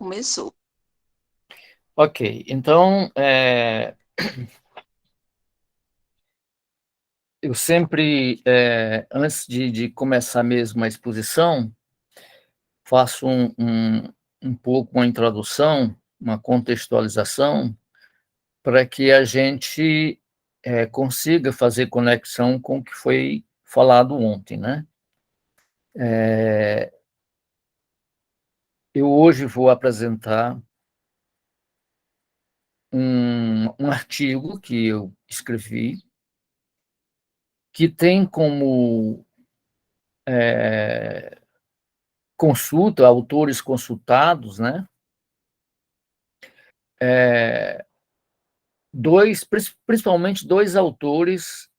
começou. Ok, então eu sempre, antes de começar mesmo a exposição, faço um pouco uma introdução, uma contextualização, para que a gente consiga fazer conexão com o que foi falado ontem, né? Eu hoje vou apresentar um artigo que eu escrevi, que tem como consulta, autores consultados, né? Principalmente dois autores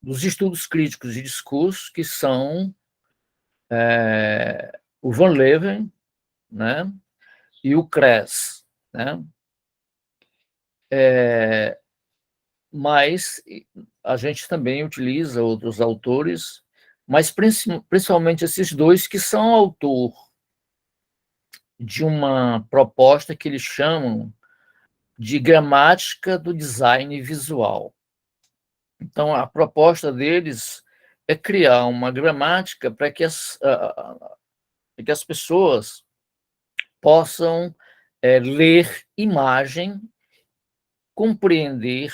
dos estudos críticos de discurso, que são o Van Leeuwen, né? E o Kress, né? Mas a gente também utiliza outros autores, mas principalmente esses dois que são autor de uma proposta que eles chamam de gramática do design visual. Então, a proposta deles é criar uma gramática para que as pessoas possam ler imagem, compreender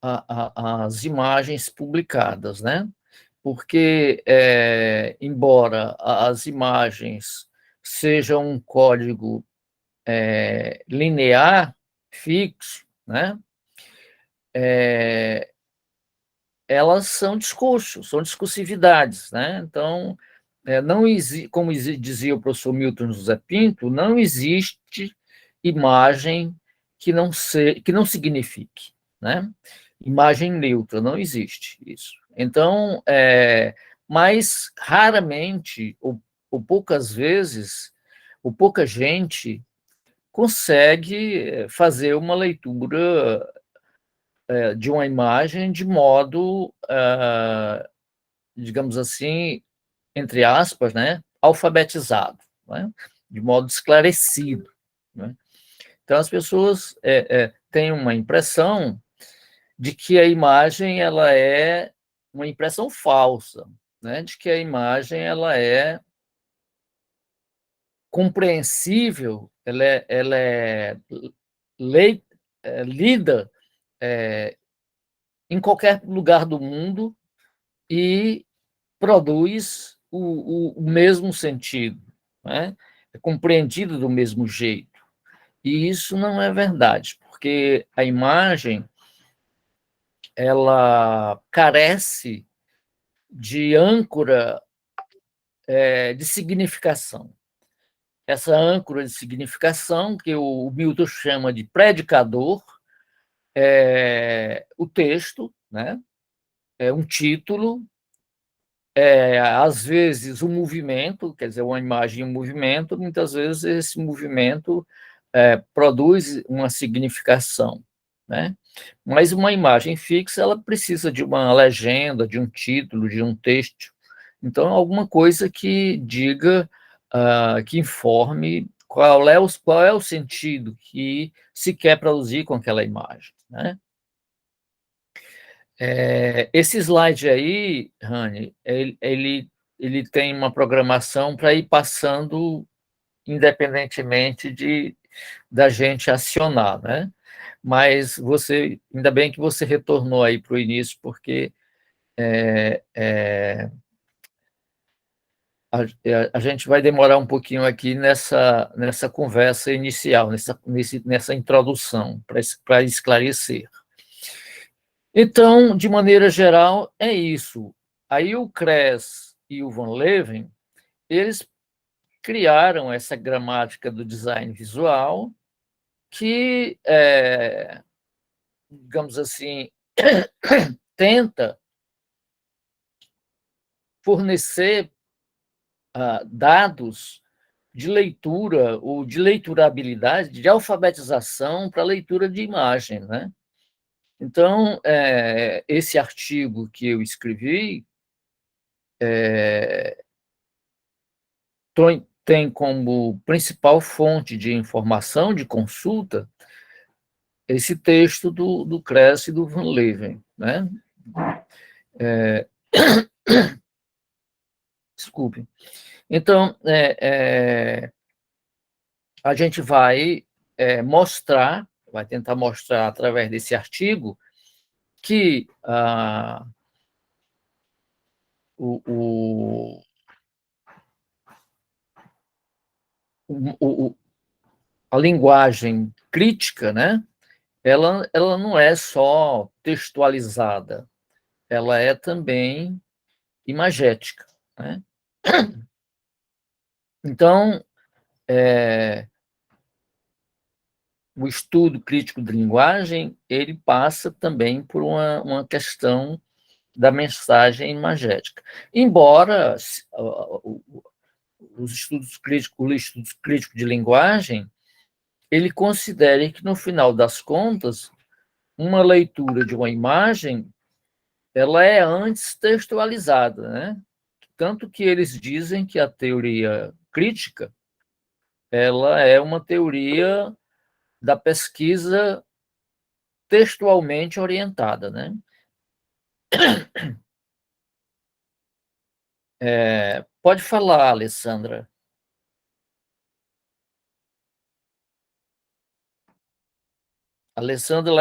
as imagens publicadas, né? Porque, embora as imagens sejam um código linear, fixo, né? Elas são discursos, são discursividades, né? Então, não como dizia o professor Milton José Pinto, não existe imagem que não signifique, né? Imagem neutra, não existe isso. Então, mas raramente, ou poucas vezes, ou pouca gente consegue fazer uma leitura de uma imagem de modo, digamos assim, entre aspas, né, alfabetizado, né, de modo esclarecido, né? Então, as pessoas têm uma impressão de que a imagem ela é uma impressão falsa, né, de que a imagem ela é compreensível, ela é lida em qualquer lugar do mundo e produz o mesmo sentido, né? É compreendido do mesmo jeito. E isso não é verdade, porque a imagem ela carece de âncora de significação. Essa âncora de significação, que o Milton chama de predicador, é o texto, né? É um título, às vezes um movimento, quer dizer, uma imagem em movimento, muitas vezes esse movimento produz uma significação, né? Mas uma imagem fixa, ela precisa de uma legenda, de um título, de um texto. Então, alguma coisa que diga, que informe qual é o sentido que se quer produzir com aquela imagem, né? Esse slide aí, Rani, ele tem uma programação para ir passando independentemente da gente acionar, né? Mas ainda bem que você retornou aí para o início, porque a gente vai demorar um pouquinho aqui nessa conversa inicial, nessa introdução, para esclarecer. Então, de maneira geral, é isso. Aí o Kress e o Van Leeuwen, eles criaram essa gramática do design visual que, digamos assim, tenta fornecer dados de leitura ou de leiturabilidade, de alfabetização para leitura de imagem, né? Então, esse artigo que eu escrevi, tem como principal fonte de informação, de consulta, esse texto do Kress e do Van Leeuwen, né? Desculpe. Então, a gente vai vai tentar mostrar através desse artigo que o, o, o, a linguagem crítica, né, ela não é só textualizada, ela é também imagética, né? Então, o estudo crítico de linguagem, ele passa também por uma questão da mensagem imagética. Embora o estudo crítico de linguagem, ele considere que, no final das contas, uma leitura de uma imagem, ela é antes textualizada, né? Tanto que eles dizem que a teoria crítica, ela é uma teoria da pesquisa textualmente orientada, né? Pode falar, Alessandra. A Alessandra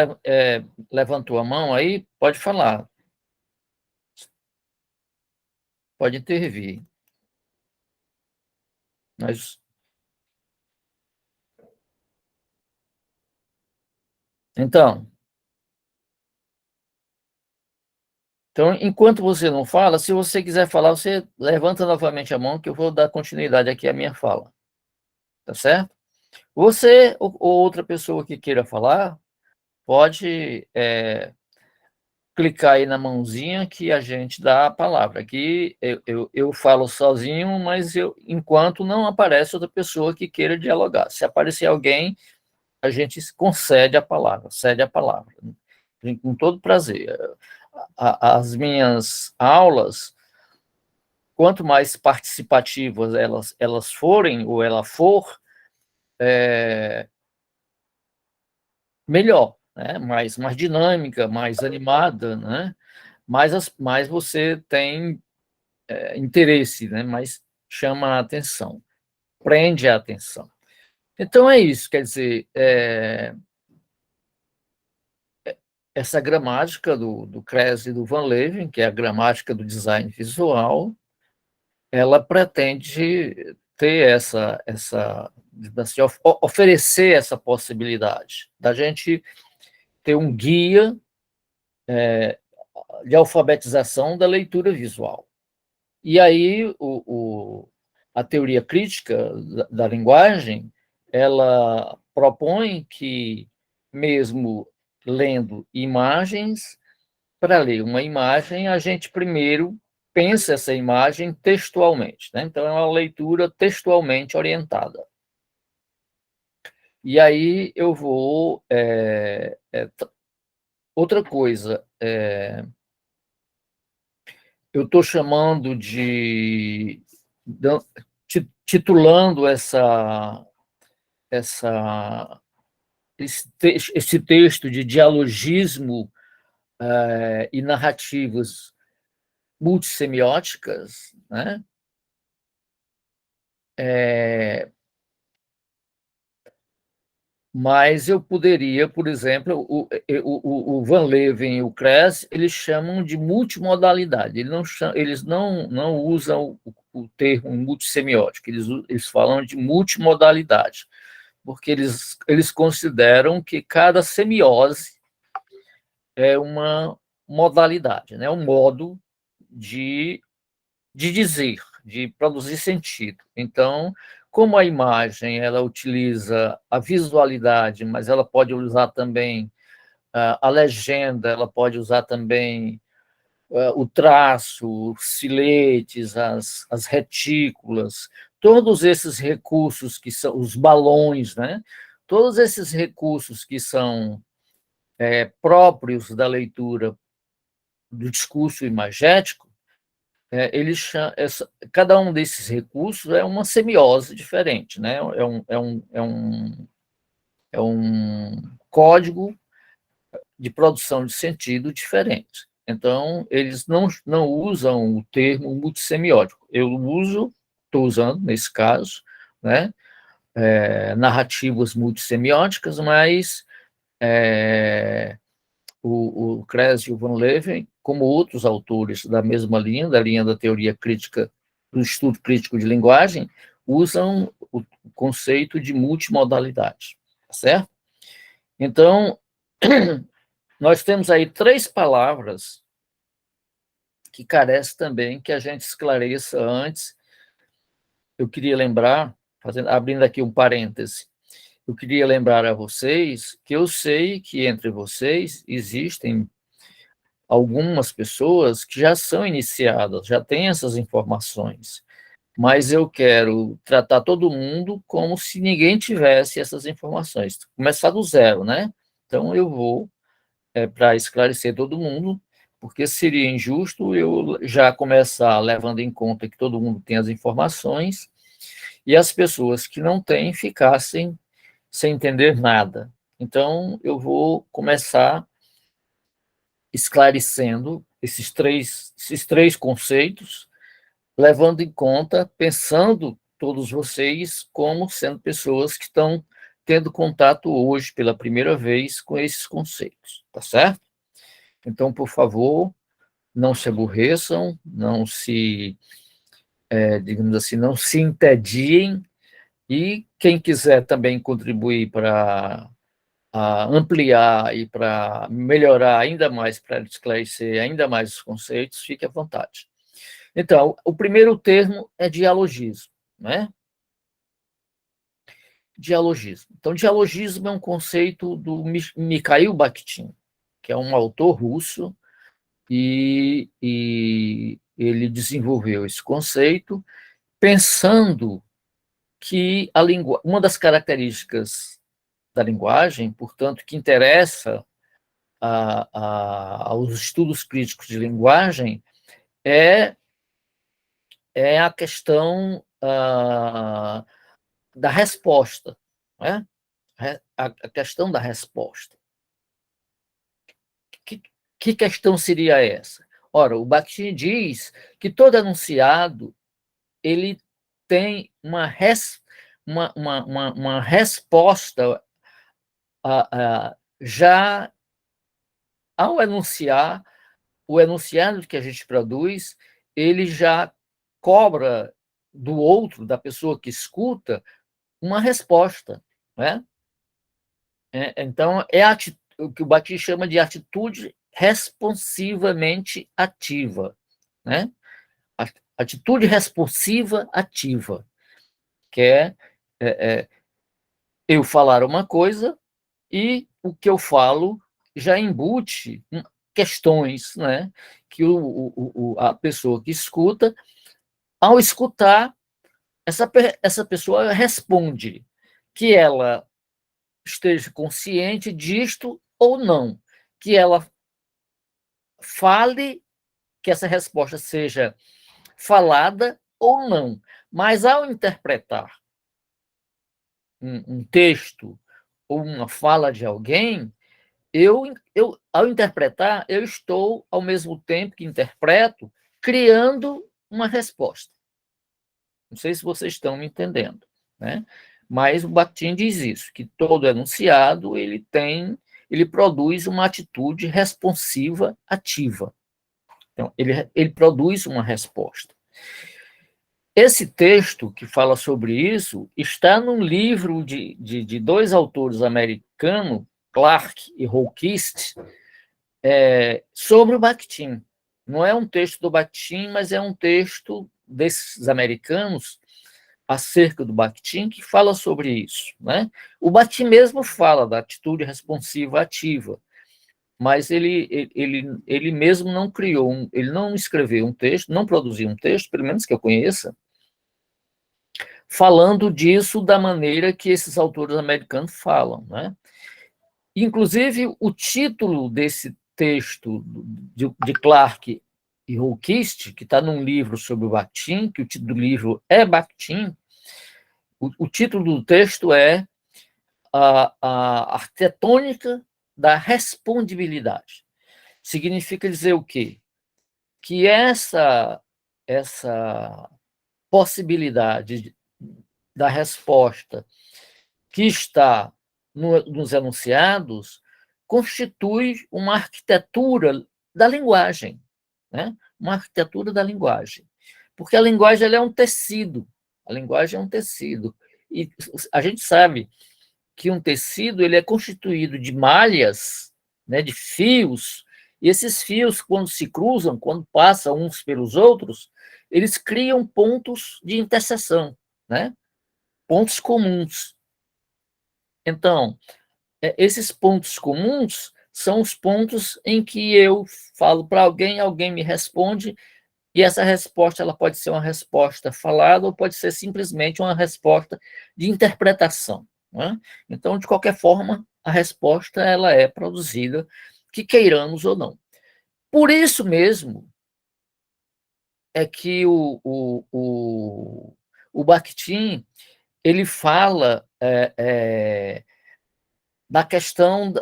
levantou a mão aí, pode falar, pode intervir. Mas, então, enquanto você não fala, se você quiser falar, você levanta novamente a mão que eu vou dar continuidade aqui à minha fala. Tá certo? Você ou outra pessoa que queira falar, pode clicar aí na mãozinha que a gente dá a palavra. Aqui eu falo sozinho, mas enquanto não aparece outra pessoa que queira dialogar. Se aparecer alguém, a gente concede a palavra, cede a palavra, com todo prazer. As minhas aulas, quanto mais participativas elas forem, ou ela for, melhor, né? Mais dinâmica, mais animada, né? Mais você tem interesse, né? Mais chama a atenção, prende a atenção. Então é isso, quer dizer, essa gramática do Kress e do Van Leeuwen, que é a gramática do design visual, ela pretende ter assim, oferecer essa possibilidade da gente ter um guia de alfabetização da leitura visual. E aí a teoria crítica da linguagem, ela propõe que, mesmo lendo imagens, para ler uma imagem, a gente primeiro pensa essa imagem textualmente, né? Então, é uma leitura textualmente orientada. E aí eu vou... outra coisa, eu estou chamando titulando esse texto de dialogismo e narrativas multissemióticas, né? Mas eu poderia, por exemplo, o Van Leeuwen e o Kress, eles chamam de multimodalidade, eles não usam o termo multissemiótico, eles falam de multimodalidade, porque eles consideram que cada semiose é uma modalidade, né? Um modo de dizer, de produzir sentido. Então, como a imagem ela utiliza a visualidade, mas ela pode usar também a legenda, ela pode usar também o traço, os filetes, as retículas, todos esses recursos que são os balões, né? Todos esses recursos que são próprios da leitura do discurso imagético, cada um desses recursos é uma semiose diferente, né? É um código de produção de sentido diferente. Então, eles não usam o termo multissemiótico. Eu estou usando, nesse caso, né, narrativas multissemióticas, mas o Kress e o Van Leeuwen, como outros autores da mesma linha, da linha da teoria crítica, do estudo crítico de linguagem, usam o conceito de multimodalidade, certo? Então, nós temos aí 3 palavras que carece também que a gente esclareça antes. Eu queria lembrar, abrindo aqui um parêntese, eu queria lembrar a vocês que eu sei que entre vocês existem algumas pessoas que já são iniciadas, já têm essas informações, mas eu quero tratar todo mundo como se ninguém tivesse essas informações, começar do zero, né? Então, eu vou, para esclarecer todo mundo, porque seria injusto eu já começar levando em conta que todo mundo tem as informações e as pessoas que não têm ficassem sem entender nada. Então, eu vou começar esclarecendo esses três conceitos, levando em conta, pensando todos vocês como sendo pessoas que estão tendo contato hoje pela primeira vez com esses conceitos, tá certo? Então, por favor, não se aborreçam, não se, digamos assim, não se entediem, e quem quiser também contribuir para ampliar e para melhorar ainda mais, para esclarecer ainda mais os conceitos, fique à vontade. Então, o primeiro termo é dialogismo, né? Dialogismo. Então, dialogismo é um conceito do Mikhail Bakhtin, que é um autor russo, e ele desenvolveu esse conceito pensando que uma das características da linguagem, portanto, que interessa aos estudos críticos de linguagem, é, a questão da resposta, né? A questão da resposta. Que questão seria essa? Ora, o Bakhtin diz que todo enunciado ele tem uma resposta já ao enunciar, o enunciado que a gente produz, ele já cobra do outro, da pessoa que escuta, uma resposta, né? Então, o que o Bakhtin chama de atitude responsivamente ativa, né? Atitude responsiva ativa, que é eu falar uma coisa e o que eu falo já embute questões, né? Que a pessoa que escuta, ao escutar, essa pessoa responde, que ela esteja consciente disto ou não, que ela fale, que essa resposta seja falada ou não. Mas ao interpretar um texto ou uma fala de alguém, ao interpretar, eu estou, ao mesmo tempo que interpreto, criando uma resposta. Não sei se vocês estão me entendendo, né? Mas o Bakhtin diz isso, que todo enunciado ele produz uma atitude responsiva ativa. Então, ele produz uma resposta. Esse texto que fala sobre isso está num livro de 2 autores americanos, Clark e Holquist, sobre o Bakhtin. Não é um texto do Bakhtin, mas é um texto desses americanos acerca do Bakhtin que fala sobre isso, né? O Bakhtin mesmo fala da atitude responsiva ativa, mas ele mesmo não criou, ele não escreveu um texto, não produziu um texto, pelo menos que eu conheça, falando disso da maneira que esses autores americanos falam, né? Inclusive, o título desse texto de Clark e Hulkist, que está num livro sobre o Bakhtin, que o título do livro é Bakhtin. O título do texto é a arquitetônica da respondibilidade. Significa dizer o quê? Que essa possibilidade da resposta que está nos enunciados constitui uma arquitetura da linguagem, né? Uma arquitetura da linguagem. Porque a linguagem ela é um tecido, a linguagem é um tecido. E a gente sabe que um tecido ele é constituído de malhas, né, de fios, e esses fios, quando se cruzam, quando passam uns pelos outros, eles criam pontos de interseção, né? Pontos comuns. Então, esses pontos comuns são os pontos em que eu falo para alguém, alguém me responde, e essa resposta ela pode ser uma resposta falada ou pode ser simplesmente uma resposta de interpretação. Né? Então, de qualquer forma, a resposta ela é produzida, que queiramos ou não. Por isso mesmo é que o Bakhtin ele fala da questão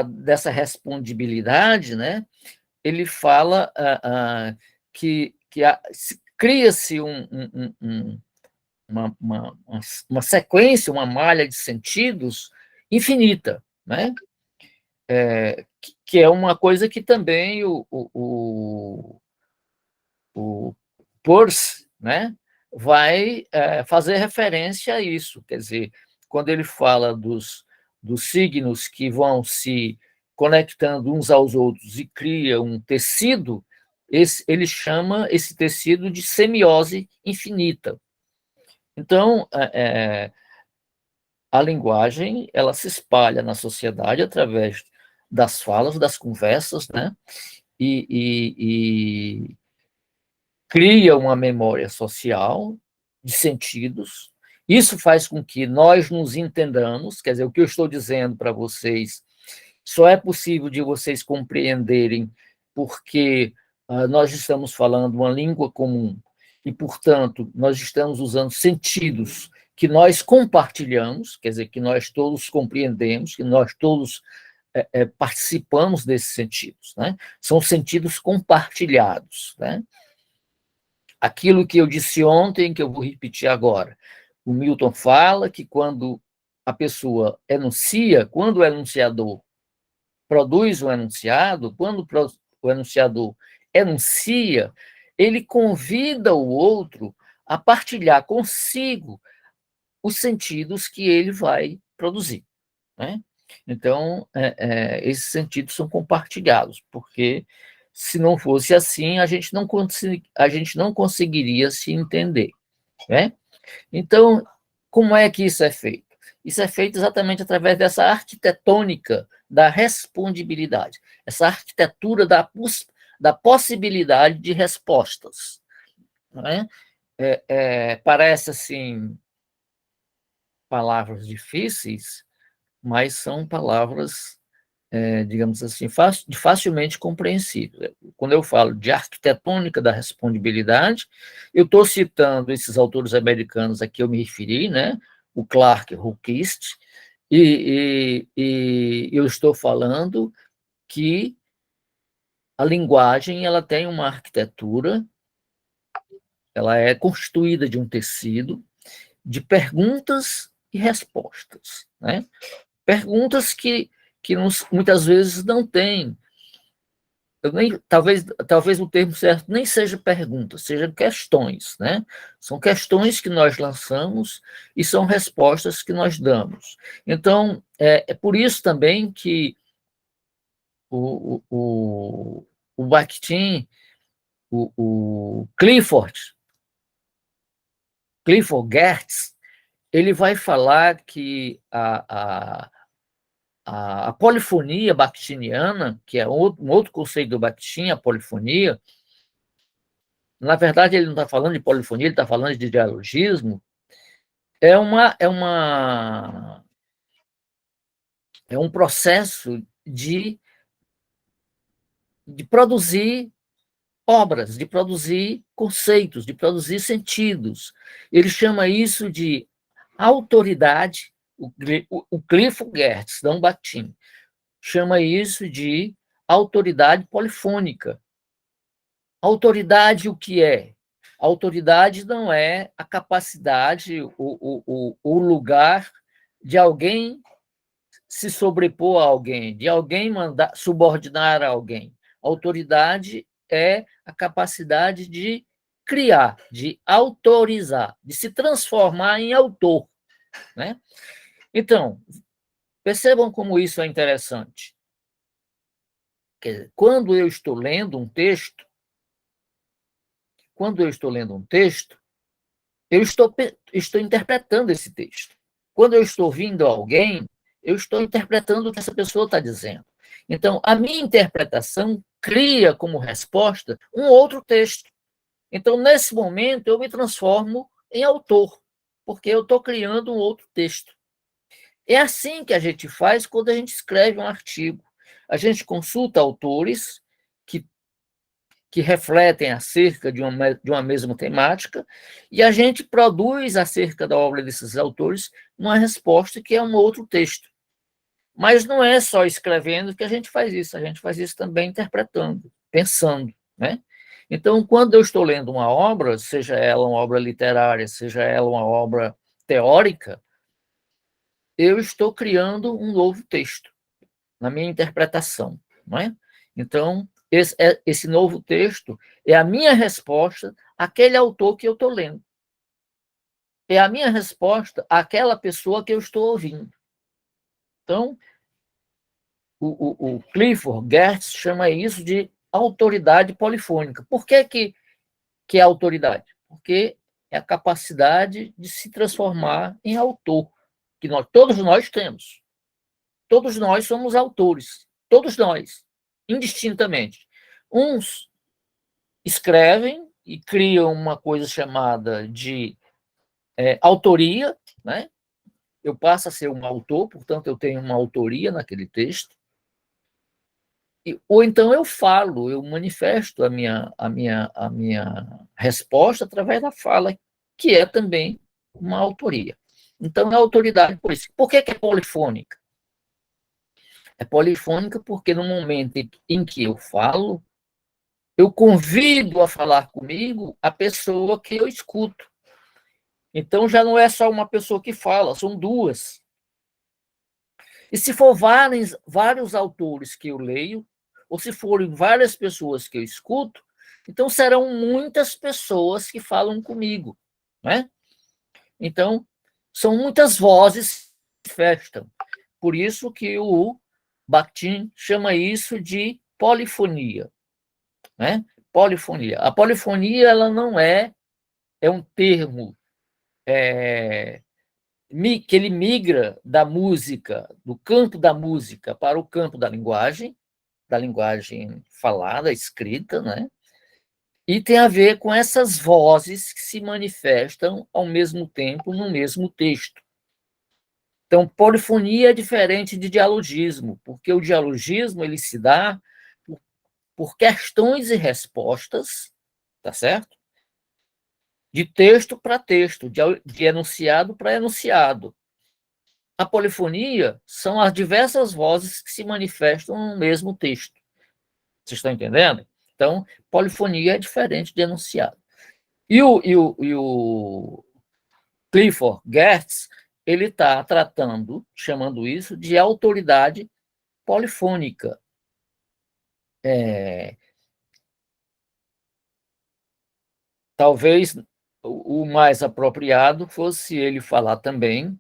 dessa respondibilidade, né? Ele fala que cria-se uma sequência, uma malha de sentidos infinita, né? Que é uma coisa que também o Peirce, né, vai fazer referência a isso. Quer dizer, quando ele fala dos signos que vão se conectando uns aos outros e cria um tecido, ele chama esse tecido de semiose infinita. Então, a linguagem ela se espalha na sociedade através das falas, das conversas, né? E cria uma memória social de sentidos. Isso faz com que nós nos entendamos, quer dizer, o que eu estou dizendo para vocês só é possível de vocês compreenderem porque nós estamos falando uma língua comum e, portanto, nós estamos usando sentidos que nós compartilhamos, quer dizer, que nós todos compreendemos, que nós todos participamos desses sentidos, né? São sentidos compartilhados, né? Aquilo que eu disse ontem, que eu vou repetir agora. O Milton fala que quando a pessoa enuncia, quando o enunciador produz o enunciado, quando o enunciador enuncia, ele convida o outro a partilhar consigo os sentidos que ele vai produzir, né? Então, esses sentidos são compartilhados, porque se não fosse assim, a gente não conseguiria se entender, né? Então, como é que isso é feito? Isso é feito exatamente através dessa arquitetônica da respondibilidade, essa arquitetura da possibilidade de respostas, né? Parece assim palavras difíceis, mas são palavras digamos assim, facilmente compreensível. Quando eu falo de arquitetônica da respondibilidade, eu estou citando esses autores americanos a que eu me referi, né? O Clark Hulkist, e eu estou falando que a linguagem ela tem uma arquitetura, ela é constituída de um tecido de perguntas e respostas, né? Perguntas que muitas vezes não têm. Talvez o termo certo nem seja pergunta, sejam questões, né? São questões que nós lançamos e são respostas que nós damos. Então, é por isso também que o Bakhtin, o Clifford Geertz, ele vai falar que a polifonia bakhtiniana, que é um outro conceito do Bakhtin, a polifonia, na verdade, ele não está falando de polifonia, ele está falando de dialogismo, é, uma, é, uma, é um processo de produzir obras, de produzir conceitos, de produzir sentidos. Ele chama isso de autoridade. O Clifford Geertz, não Bakhtin, chama isso de autoridade polifônica. Autoridade, o que é? Autoridade não é a capacidade, o lugar de alguém se sobrepor a alguém, de alguém mandar subordinar a alguém. Autoridade é a capacidade de criar, de autorizar, de se transformar em autor, né? Então, percebam como isso é interessante. Quer dizer, quando eu estou lendo um texto, eu estou interpretando esse texto. Quando eu estou ouvindo alguém, eu estou interpretando o que essa pessoa está dizendo. Então, a minha interpretação cria como resposta um outro texto. Então, nesse momento, eu me transformo em autor, porque eu estou criando um outro texto. É assim que a gente faz quando a gente escreve um artigo. A gente consulta autores que refletem acerca de uma mesma temática, e a gente produz acerca da obra desses autores uma resposta que é um outro texto. Mas não é só escrevendo que a gente faz isso também interpretando, pensando, né? Então, quando eu estou lendo uma obra, seja ela uma obra literária, seja ela uma obra teórica, eu estou criando um novo texto na minha interpretação, não é? Então, esse novo texto é a minha resposta àquele autor que eu estou lendo. É a minha resposta àquela pessoa que eu estou ouvindo. Então, o Clifford Geertz chama isso de autoridade polifônica. Por que é autoridade? Porque é a capacidade de se transformar em autor, que todos nós temos. Todos nós somos autores. Todos nós, indistintamente. Uns escrevem e criam uma coisa chamada de autoria, né? Eu passo a ser um autor, portanto, eu tenho uma autoria naquele texto. Ou então eu falo, eu manifesto a minha resposta através da fala, que é também uma autoria. Então, é autoridade por isso. Por que é polifônica? É polifônica porque no momento em que eu falo, eu convido a falar comigo a pessoa que eu escuto. Então, já não é só uma pessoa que fala, são duas. E se for vários autores que eu leio, ou se forem várias pessoas que eu escuto, então serão muitas pessoas que falam comigo, né? Então, são muitas vozes que festam. Por isso que o Bakhtin chama isso de polifonia, né? Polifonia. A polifonia, ela não é um termo que ele migra da música, do campo da música para o campo da linguagem falada, escrita, né? E tem a ver com essas vozes que se manifestam ao mesmo tempo no mesmo texto. Então, polifonia é diferente de dialogismo, porque o dialogismo ele se dá por questões e respostas, tá certo? De texto para texto, de enunciado para enunciado. A polifonia são as diversas vozes que se manifestam no mesmo texto. Vocês estão entendendo? Então, polifonia é diferente de enunciado. E o Clifford Geertz, ele está chamando isso de autoridade polifônica. Talvez o mais apropriado fosse ele falar também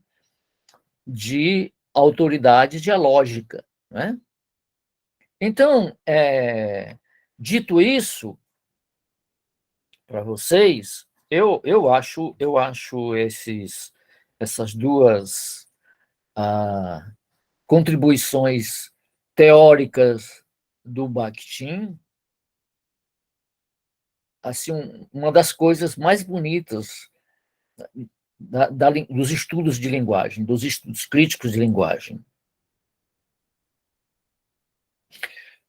de autoridade dialógica, né? Então, dito isso para vocês, eu acho essas duas contribuições teóricas do Bakhtin assim, uma das coisas mais bonitas dos estudos de linguagem, dos estudos críticos de linguagem.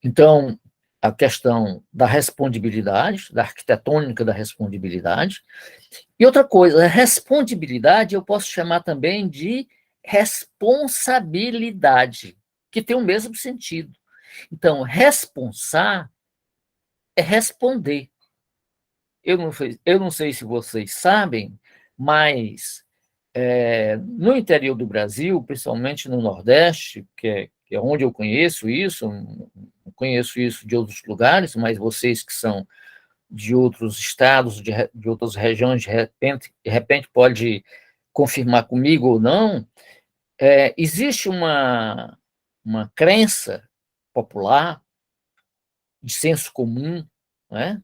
Então, a questão da respondibilidade, da arquitetônica da respondibilidade. E outra coisa, a respondibilidade eu posso chamar também de responsabilidade, que tem o mesmo sentido. Então, responsar é responder. Eu não sei se vocês sabem, mas no interior do Brasil, principalmente no Nordeste, que é onde eu conheço isso, não conheço isso de outros lugares, mas vocês que são de outros estados, de outras regiões, de repente pode confirmar comigo ou não, existe uma crença popular, de senso comum, né?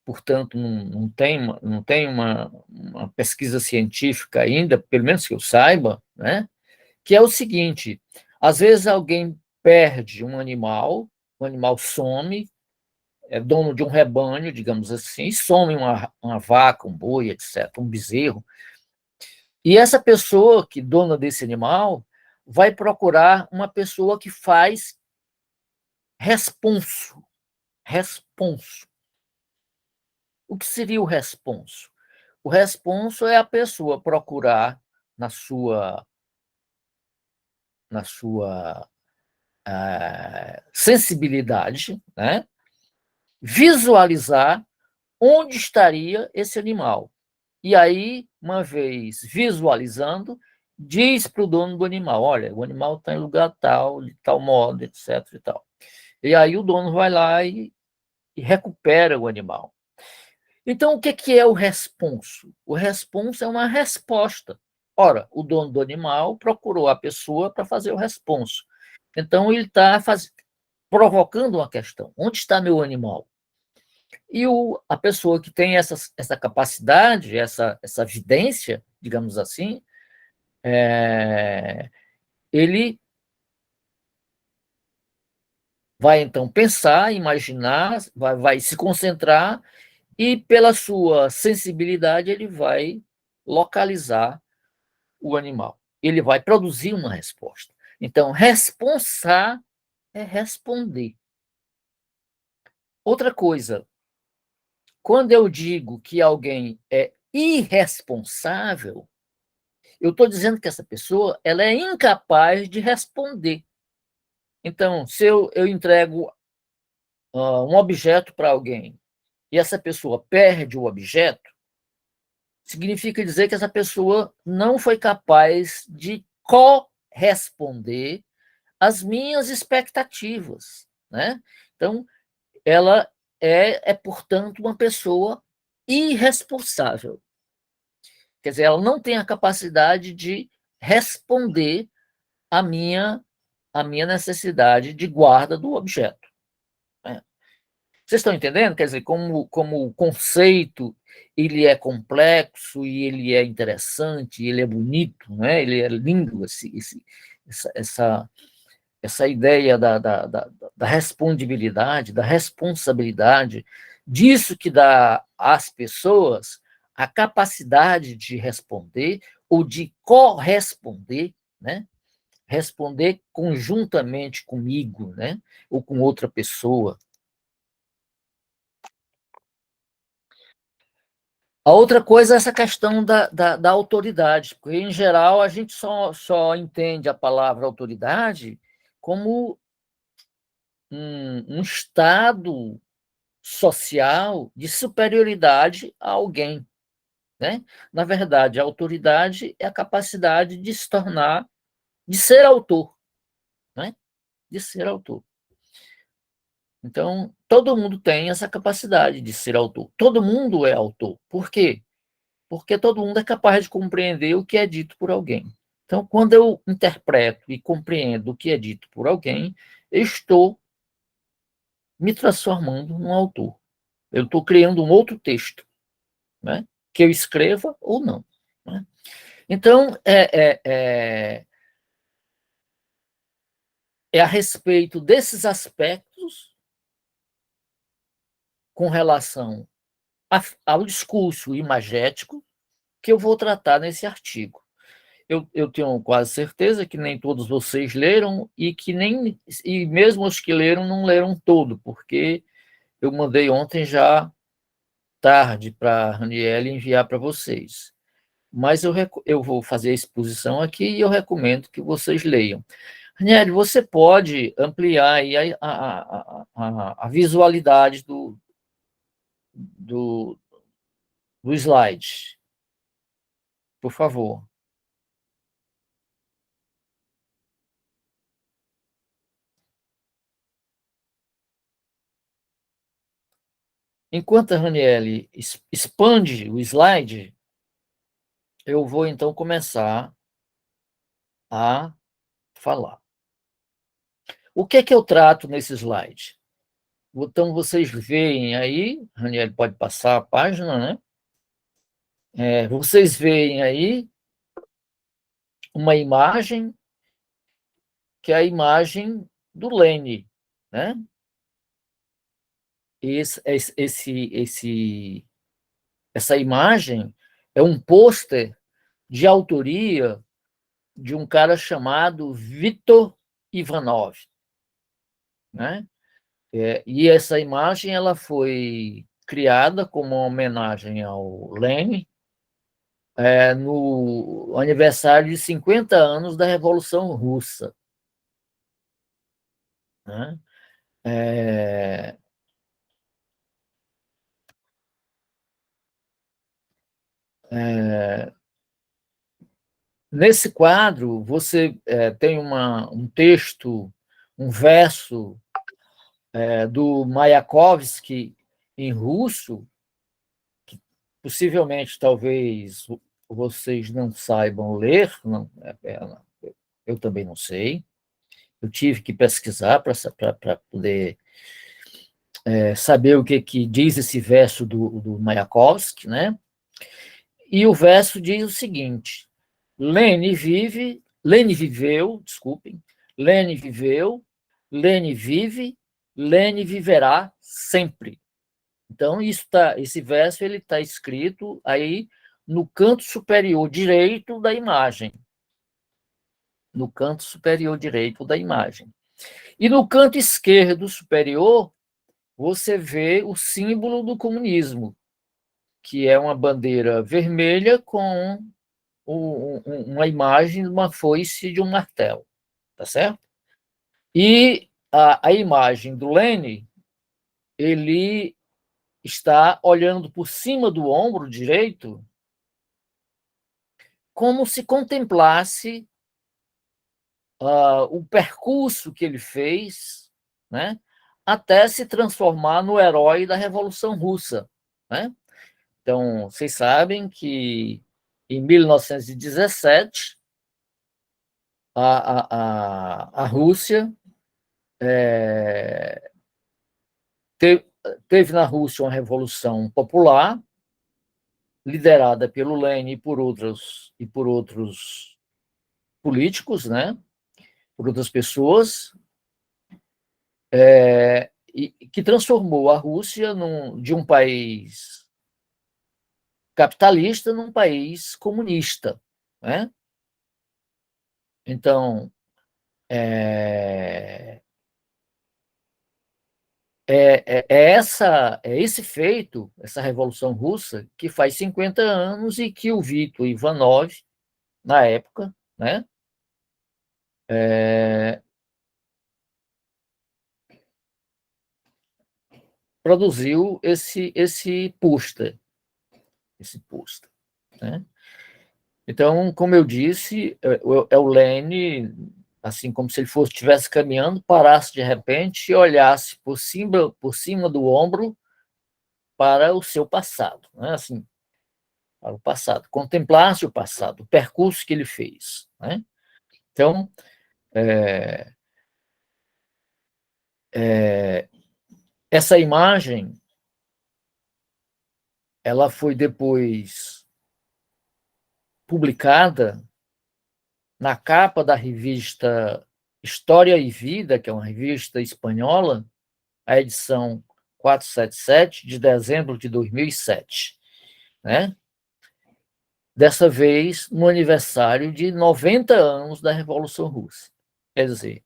Portanto, não tem uma pesquisa científica ainda, pelo menos que eu saiba, né? Que é o seguinte: às vezes alguém perde um animal some, é dono de um rebanho, digamos assim, e some uma vaca, um boi, etc., um bezerro, e essa pessoa, que dona desse animal, vai procurar uma pessoa que faz responso. Responso. O que seria o responso? O responso é a pessoa procurar na sua sensibilidade, né, visualizar onde estaria esse animal. E aí, uma vez visualizando, diz para o dono do animal: olha, o animal está em lugar tal, de tal modo, etc. E tal. E aí o dono vai lá e recupera o animal. Então, o que é o responso? O responso é uma resposta. Ora, o dono do animal procurou a pessoa para fazer o responso. Então, ele está provocando uma questão: onde está meu animal? E a pessoa que tem essa capacidade, essa vidência, digamos assim, ele vai então pensar, imaginar, vai se concentrar e, pela sua sensibilidade, ele vai localizar o animal. Ele vai produzir uma resposta. Então, responsar é responder. Outra coisa, quando eu digo que alguém é irresponsável, eu estou dizendo que essa pessoa ela é incapaz de responder. Então, se eu entrego um objeto para alguém e essa pessoa perde o objeto, significa dizer que essa pessoa não foi capaz de corresponder às minhas expectativas, né? Então, ela portanto, uma pessoa irresponsável. Quer dizer, ela não tem a capacidade de responder à minha necessidade de guarda do objeto, né? Vocês estão entendendo? Quer dizer, como o conceito ele é complexo e ele é interessante, ele é bonito, né? Ele é lindo, essa, essa, essa ideia da respondibilidade, da responsabilidade, disso que dá às pessoas a capacidade de responder ou de corresponder, né? Responder conjuntamente comigo, né? Ou com outra pessoa. A outra coisa é essa questão da autoridade, porque, em geral, a gente só entende a palavra autoridade como um estado social de superioridade a alguém, né? Na verdade, a autoridade é a capacidade de se tornar, de ser autor, né? De ser autor. Então, todo mundo tem essa capacidade de ser autor. Todo mundo é autor. Por quê? Porque todo mundo é capaz de compreender o que é dito por alguém. Então, quando eu interpreto e compreendo o que é dito por alguém, eu estou me transformando num autor. Eu estou criando um outro texto, né? Que eu escreva ou não, né? Então, é a respeito desses aspectos com relação ao discurso imagético que eu vou tratar nesse artigo. eu tenho quase certeza que nem todos vocês leram e mesmo os que leram não leram todo, porque eu mandei ontem já tarde para a Raniele enviar para vocês. Mas eu vou fazer a exposição aqui e eu recomendo que vocês leiam. Raniele, você pode ampliar aí a visualidade do, do slide, por favor. Enquanto a Raniele expande o slide, eu vou então começar a falar. O que é que eu trato nesse slide? Então, vocês veem aí, Raniel pode passar a página, né? Vocês veem aí uma imagem, que é a imagem do Lênin, né? Essa imagem é um pôster de autoria de um cara chamado Viktor Ivanov, né? E essa imagem ela foi criada como uma homenagem ao Lenin, no aniversário de 50 anos da Revolução Russa, né? É, é, Nesse quadro, você tem um texto, um verso do Mayakovsky em russo, possivelmente, talvez, vocês não saibam ler, não, eu também não sei, eu tive que pesquisar para poder saber o que diz esse verso do Mayakovsky, né? E o verso diz o seguinte: Lênin viveu, desculpem, Lênin viveu, Lênin vive, Lênin viverá sempre. Então, esse verso ele está escrito aí no canto superior direito da imagem. No canto superior direito da imagem. E no canto esquerdo superior, você vê o símbolo do comunismo, que é uma bandeira vermelha com uma imagem de uma foice e de um martelo, tá certo? E a imagem do Lênin, ele está olhando por cima do ombro direito, como se contemplasse o percurso que ele fez, né, até se transformar no herói da Revolução Russa, né? Então, vocês sabem que em 1917 a Rússia teve, teve na Rússia uma revolução popular liderada pelo Lenin e por outros políticos, né? Por outras pessoas, e que transformou a Rússia de um país capitalista num país comunista, né? Então, é, é esse feito, essa Revolução Russa, que faz 50 anos e que o Viktor Ivanov, na época, né, produziu esse pôster, né? Então, como eu disse, é o Lênin, assim como se ele estivesse caminhando, parasse de repente e olhasse por cima do ombro para o seu passado, né? Assim, para o passado, contemplasse o passado, o percurso que ele fez, né? Então, essa imagem, ela foi depois publicada na capa da revista História e Vida, que é uma revista espanhola, a edição 477, de dezembro de 2007, né? dessa vez no aniversário de 90 anos da Revolução Russa. Quer dizer,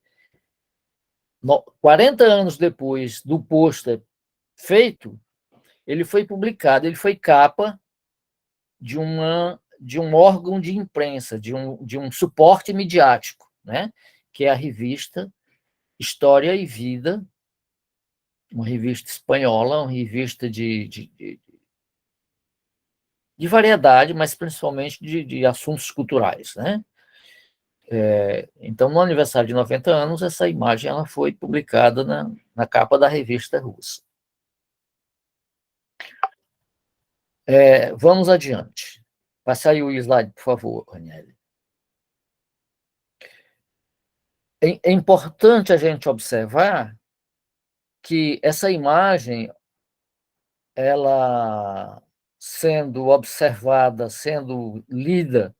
40 anos depois do pôster feito, ele foi publicado, ele foi capa de um órgão de imprensa, de um suporte midiático, né? Que é a revista História e Vida, uma revista espanhola, uma revista de variedade, mas principalmente de assuntos culturais, né? Então, no aniversário de 90 anos, essa imagem ela foi publicada na capa da revista russa. Vamos adiante. Passe aí o slide, por favor, Ranieri. É importante a gente observar que essa imagem, ela sendo observada, sendo lida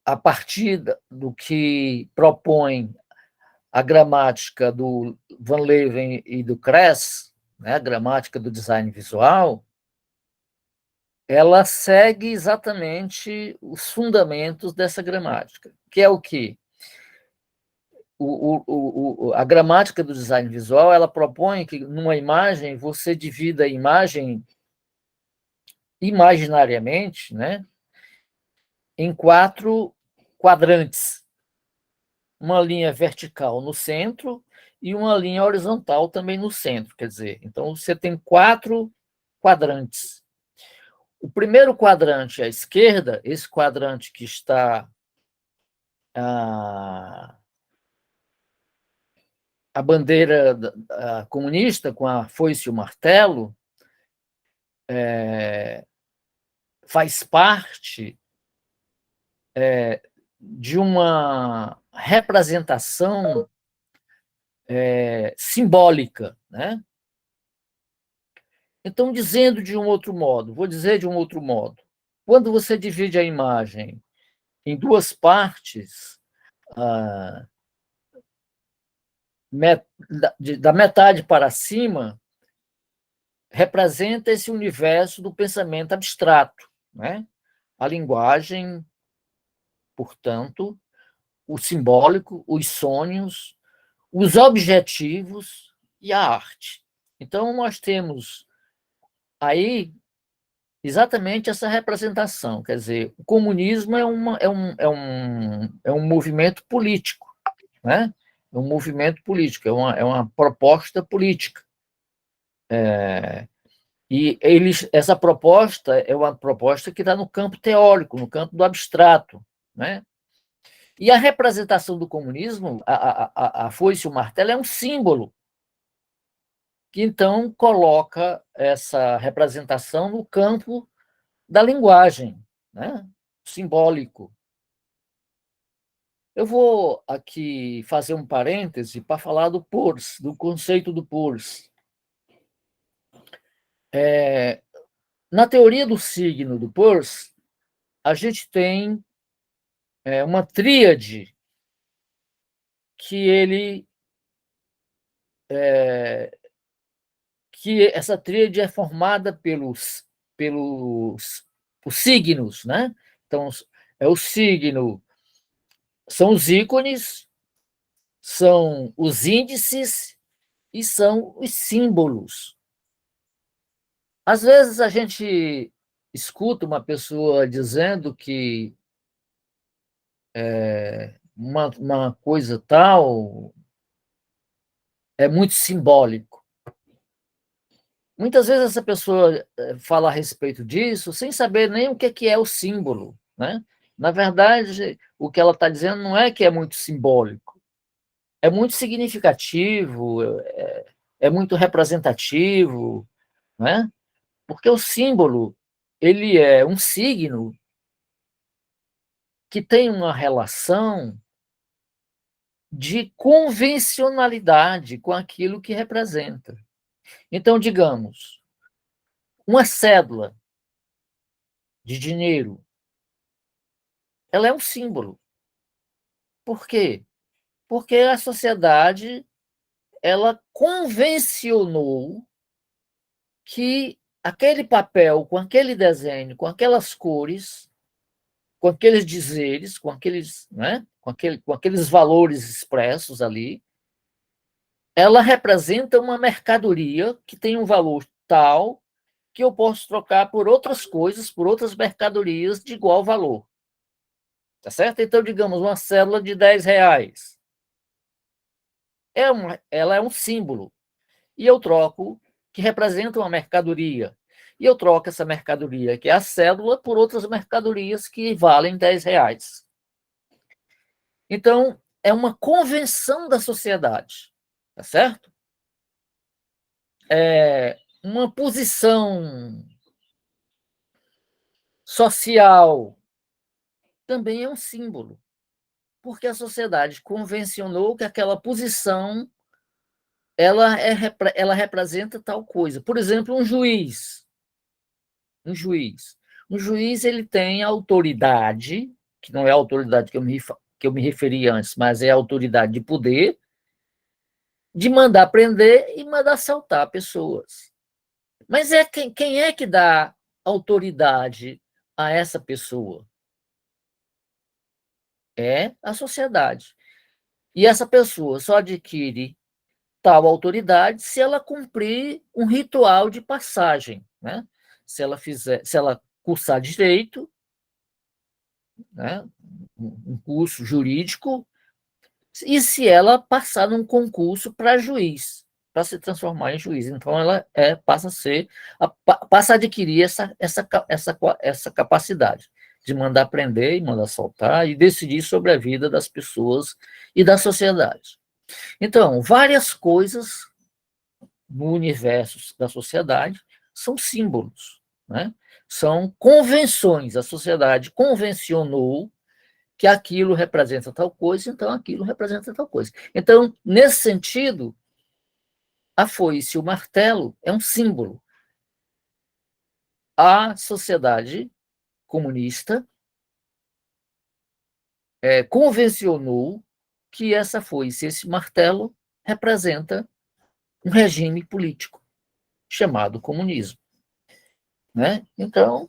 a partir do que propõe a gramática do Van Leeuwen e do Kress, né, a gramática do design visual, ela segue exatamente os fundamentos dessa gramática, que é o quê? A gramática do design visual, ela propõe que numa imagem você divida a imagem imaginariamente, né, em 4 quadrantes. Uma linha vertical no centro e uma linha horizontal também no centro. Quer dizer, então você tem 4 quadrantes. O primeiro quadrante à esquerda, esse quadrante que está a bandeira comunista com a foice e o martelo, faz parte de uma representação simbólica, né? Então, dizendo de um outro modo, vou dizer de um outro modo, quando você divide a imagem em 2 partes, da metade para cima, representa esse universo do pensamento abstrato, né? A linguagem, portanto, o simbólico, os sonhos, os objetivos e a arte. Então, nós temos aí exatamente essa representação. Quer dizer, o comunismo é um movimento político, né? É um movimento político, é uma proposta política. E essa proposta é uma proposta que está no campo teórico, no campo do abstrato, né? E a representação do comunismo, a foice e o martelo, é um símbolo que, então, coloca essa representação no campo da linguagem, né? Simbólico. Eu vou aqui fazer um parêntese para falar do Peirce, do conceito do Peirce. Na teoria do signo do Peirce, a gente tem uma tríade que essa tríade é formada os signos, né? Então, é o signo, são os ícones, são os índices e são os símbolos. Às vezes a gente escuta uma pessoa dizendo que uma coisa tal é muito simbólico. Muitas vezes essa pessoa fala a respeito disso sem saber nem o que é o símbolo, né? Na verdade, o que ela está dizendo não é que é muito simbólico, é muito significativo, é muito representativo, né? Porque o símbolo, ele é um signo que tem uma relação de convencionalidade com aquilo que representa. Então, digamos, uma cédula de dinheiro, ela é um símbolo. Por quê? Porque a sociedade ela convencionou que aquele papel, com aquele desenho, com aquelas cores, com aqueles dizeres, com aqueles, né, com aqueles valores expressos ali, ela representa uma mercadoria que tem um valor tal que eu posso trocar por outras coisas, por outras mercadorias de igual valor. Tá certo? Então, digamos, uma cédula de R$ 10. Ela é um símbolo. E eu troco, que representa uma mercadoria. E eu troco essa mercadoria, que é a cédula, por outras mercadorias que valem R$ 10. Então, é uma convenção da sociedade, tá certo? É uma posição social também é um símbolo, porque a sociedade convencionou que aquela posição ela representa tal coisa. Por exemplo, um juiz. Um juiz. Um juiz ele tem autoridade, que não é a autoridade que eu me referi antes, mas é a autoridade de poder, de mandar prender e mandar soltar pessoas. Mas quem é que dá autoridade a essa pessoa? É a sociedade. E essa pessoa só adquire tal autoridade se ela cumprir um ritual de passagem, né? Se ela cursar direito, né? Um curso jurídico, e se ela passar num concurso para juiz, para se transformar em juiz. Então, ela passa a ser, passa a adquirir essa capacidade de mandar prender e mandar soltar e decidir sobre a vida das pessoas e da sociedade. Então, várias coisas no universo da sociedade são símbolos, né? São convenções. A sociedade convencionou que aquilo representa tal coisa, então aquilo representa tal coisa. Então, nesse sentido, a foice e o martelo é um símbolo. A sociedade comunista convencionou que essa foice e esse martelo representa um regime político chamado comunismo, né? Então,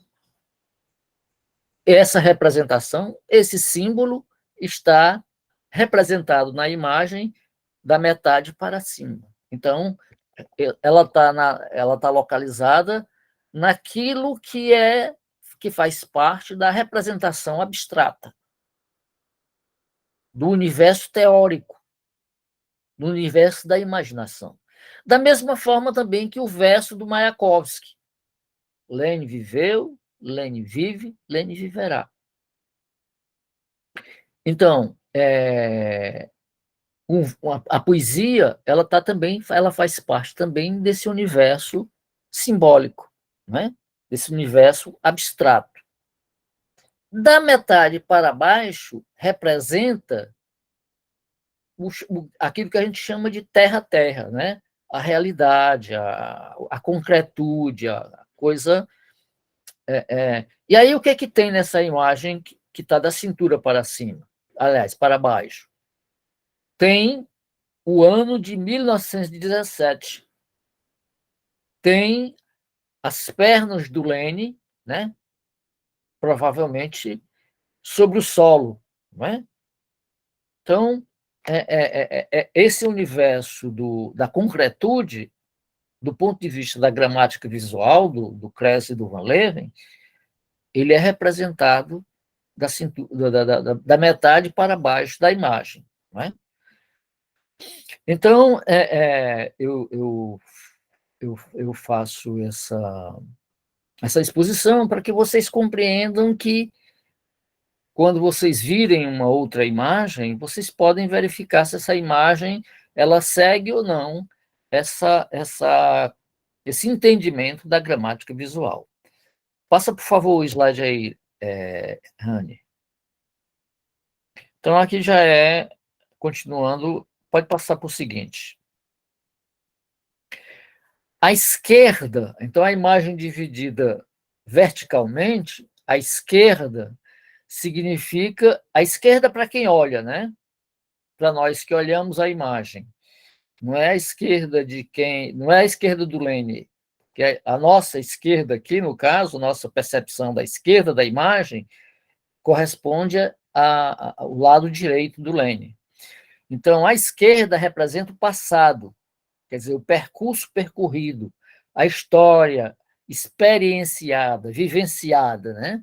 essa representação, esse símbolo está representado na imagem da metade para cima. Então, ela tá localizada naquilo que faz parte da representação abstrata, do universo teórico, do universo da imaginação. Da mesma forma também que o verso do Mayakovsky: Lenin viveu, Lenin vive, Lenin viverá. Então, a poesia, ela faz parte também desse universo simbólico, né? Desse universo abstrato. Da metade para baixo, representa aquilo que a gente chama de terra-terra, né? A realidade, a concretude, a coisa. E aí, o que tem nessa imagem que está da cintura para cima? Aliás, para baixo. Tem o ano de 1917. Tem as pernas do Lênin, né? Provavelmente sobre o solo, né? Então, esse universo da concretude, do ponto de vista da gramática visual, do Kress e do Van Leeuwen, ele é representado da, cintura, da metade para baixo da imagem. Né? Então, eu faço essa exposição para que vocês compreendam que, quando vocês virem uma outra imagem, vocês podem verificar se essa imagem ela segue ou não esse entendimento da gramática visual. Passa, por favor, o slide aí, Rani. Então, aqui já continuando, pode passar para o seguinte. À esquerda, então a imagem dividida verticalmente, à esquerda significa a esquerda para quem olha, né? Para nós que olhamos a imagem. Não é a esquerda de quem, não é a esquerda do Lênin, que a nossa esquerda aqui, no caso, nossa percepção da esquerda da imagem, corresponde ao lado direito do Lênin. Então, a esquerda representa o passado, quer dizer, o percurso percorrido, a história experienciada, vivenciada, né?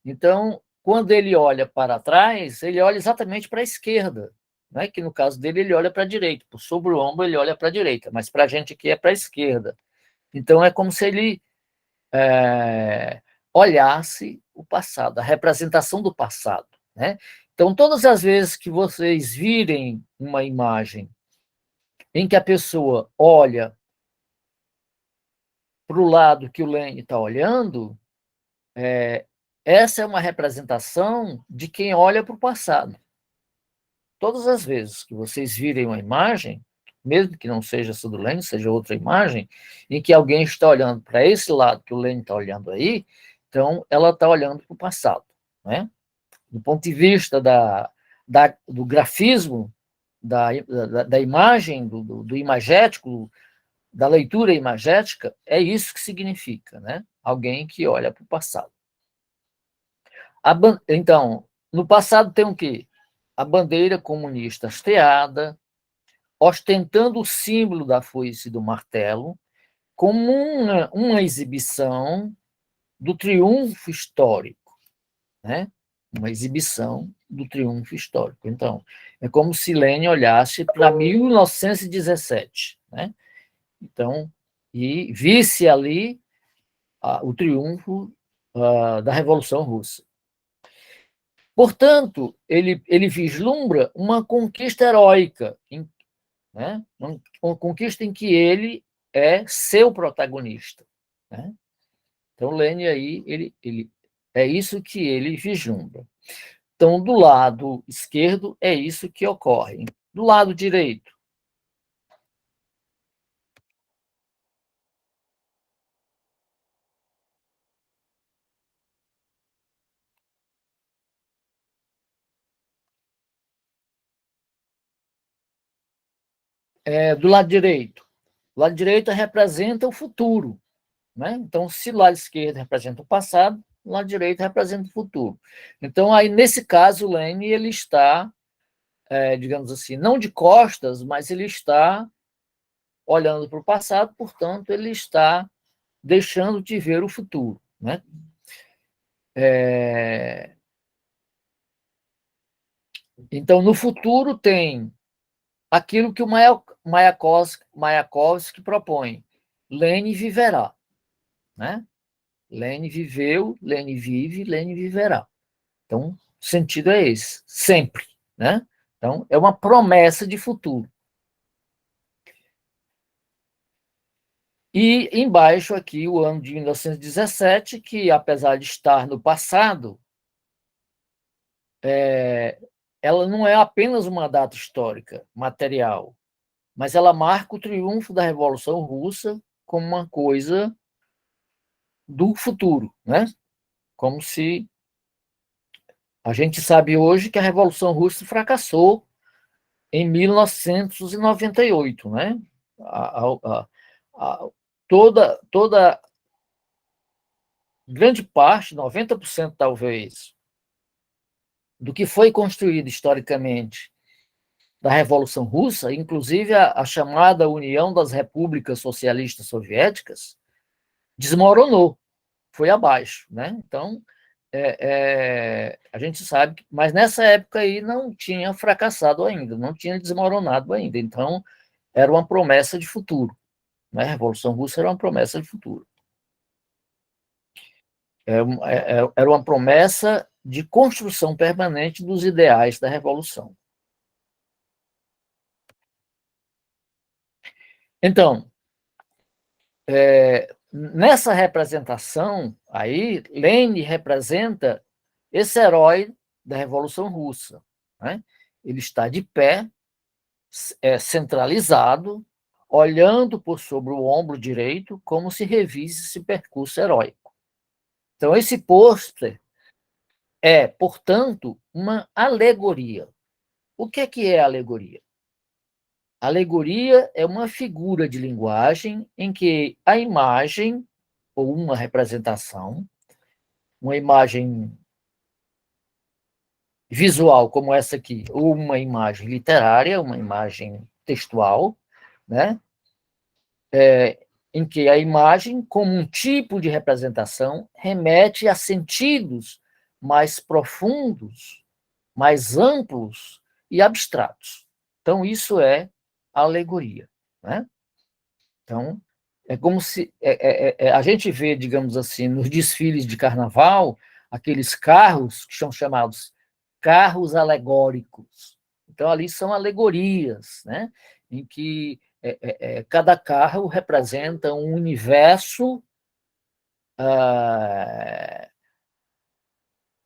Então, quando ele olha para trás, ele olha exatamente para a esquerda, né? Que no caso dele ele olha para a direita, por sobre o ombro ele olha para a direita, mas para a gente aqui é para a esquerda. Então, é como se ele olhasse o passado, a representação do passado, né? Então, todas as vezes que vocês virem uma imagem em que a pessoa olha para o lado que o Lênin está olhando, essa é uma representação de quem olha para o passado. Todas as vezes que vocês virem uma imagem, mesmo que não seja essa do Lênin, seja outra imagem, em que alguém está olhando para esse lado que o Lênin está olhando aí, então ela está olhando para o passado, né? Do ponto de vista do grafismo, da imagem, do imagético, da leitura imagética, é isso que significa, né? Alguém que olha para o passado. Então, no passado tem o quê? A bandeira comunista hasteada, ostentando o símbolo da foice e do martelo, como uma exibição do triunfo histórico, né? Uma exibição do triunfo histórico. Então, é como se Lênin olhasse para 1917, né? Então, e visse ali o triunfo da Revolução Russa. Portanto, ele vislumbra uma conquista heróica, né? Uma conquista em que ele é seu protagonista, né? Então, Lênin aí, é isso que ele vislumbra. Então, do lado esquerdo, é isso que ocorre. Do lado direito, do lado direito. O lado direito representa o futuro, né? Então, se o lado esquerdo representa o passado, o lado direito representa o futuro. Então, aí, nesse caso, o Lênin, ele está, digamos assim, não de costas, mas ele está olhando para o passado, portanto, ele está deixando de ver o futuro, né? Então, no futuro tem aquilo que o Mayakovsky propõe. Lênin viverá, né? Lênin viveu, Lênin vive, Lênin viverá. Então, o sentido é esse, sempre, né? Então, é uma promessa de futuro. E embaixo aqui o ano de 1917, que apesar de estar no passado, ela não é apenas uma data histórica, material, mas ela marca o triunfo da Revolução Russa como uma coisa do futuro, né? Como se a gente sabe hoje que a Revolução Russa fracassou em 1998, né? A, a, a, toda grande parte, 90% talvez, do que foi construído historicamente da Revolução Russa, inclusive a chamada União das Repúblicas Socialistas Soviéticas, desmoronou, foi abaixo, né? Então, a gente sabe, mas nessa época aí não tinha fracassado ainda, não tinha desmoronado ainda, então era uma promessa de futuro, né? A Revolução Russa era uma promessa de futuro. Era uma promessa de construção permanente dos ideais da Revolução. Então, nessa representação aí, Lenin representa esse herói da Revolução Russa, né? Ele está de pé, centralizado, olhando por sobre o ombro direito, como se revise esse percurso heróico. Então, esse pôster é, portanto, uma alegoria. O que é alegoria? Alegoria é uma figura de linguagem em que a imagem, ou uma representação, uma imagem visual como essa aqui, ou uma imagem literária, uma imagem textual, né? Em que a imagem, como um tipo de representação, remete a sentidos mais profundos, mais amplos e abstratos. Então, isso é alegoria, né? Então, é como se a gente vê, digamos assim, nos desfiles de carnaval, aqueles carros que são chamados carros alegóricos. Então, ali são alegorias, né? Em que cada carro representa um universo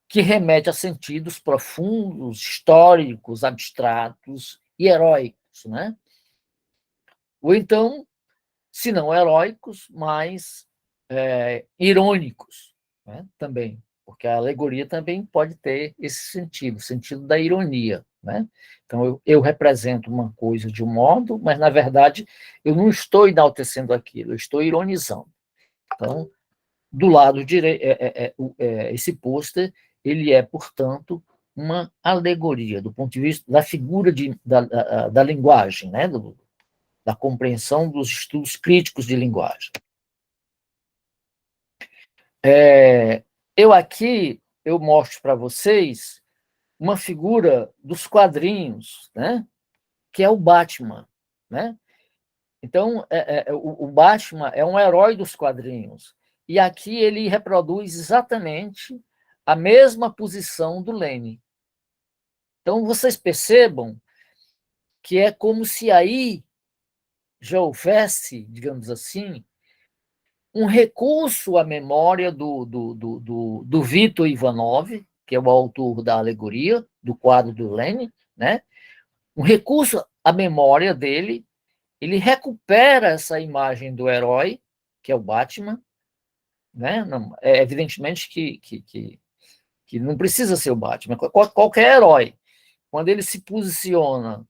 que remete a sentidos profundos, históricos, abstratos e heróicos, né? Ou então, se não heróicos, mas irônicos, né? Também, porque a alegoria também pode ter esse sentido, o sentido da ironia, né? Então, eu represento uma coisa de um modo, mas, na verdade, eu não estou enaltecendo aquilo, eu estou ironizando. Então, do lado direito, esse pôster, ele é, portanto, uma alegoria, do ponto de vista da figura da linguagem, né? Da compreensão dos estudos críticos de linguagem. Eu aqui, eu mostro para vocês uma figura dos quadrinhos, né? Que é o Batman, né? Então, o Batman é um herói dos quadrinhos. E aqui ele reproduz exatamente a mesma posição do Lenin. Então, vocês percebam que é como se aí já houvesse, digamos assim, um recurso à memória do Vitor Ivanov, que é o autor da alegoria, do quadro do Lenin, né? Um recurso à memória dele, ele recupera essa imagem do herói, que é o Batman, né? Não, evidentemente que não precisa ser o Batman, qualquer herói. Quando ele se posiciona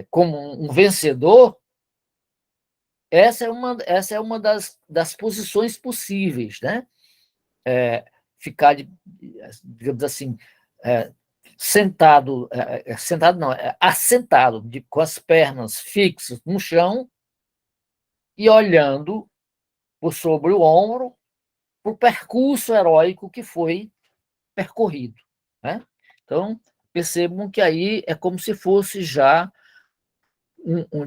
como um vencedor, essa é uma das posições possíveis, né? Ficar, digamos assim, sentado não, assentado, com as pernas fixas no chão e olhando por sobre o ombro para o percurso heróico que foi percorrido, né? Então, percebam que aí é como se fosse já,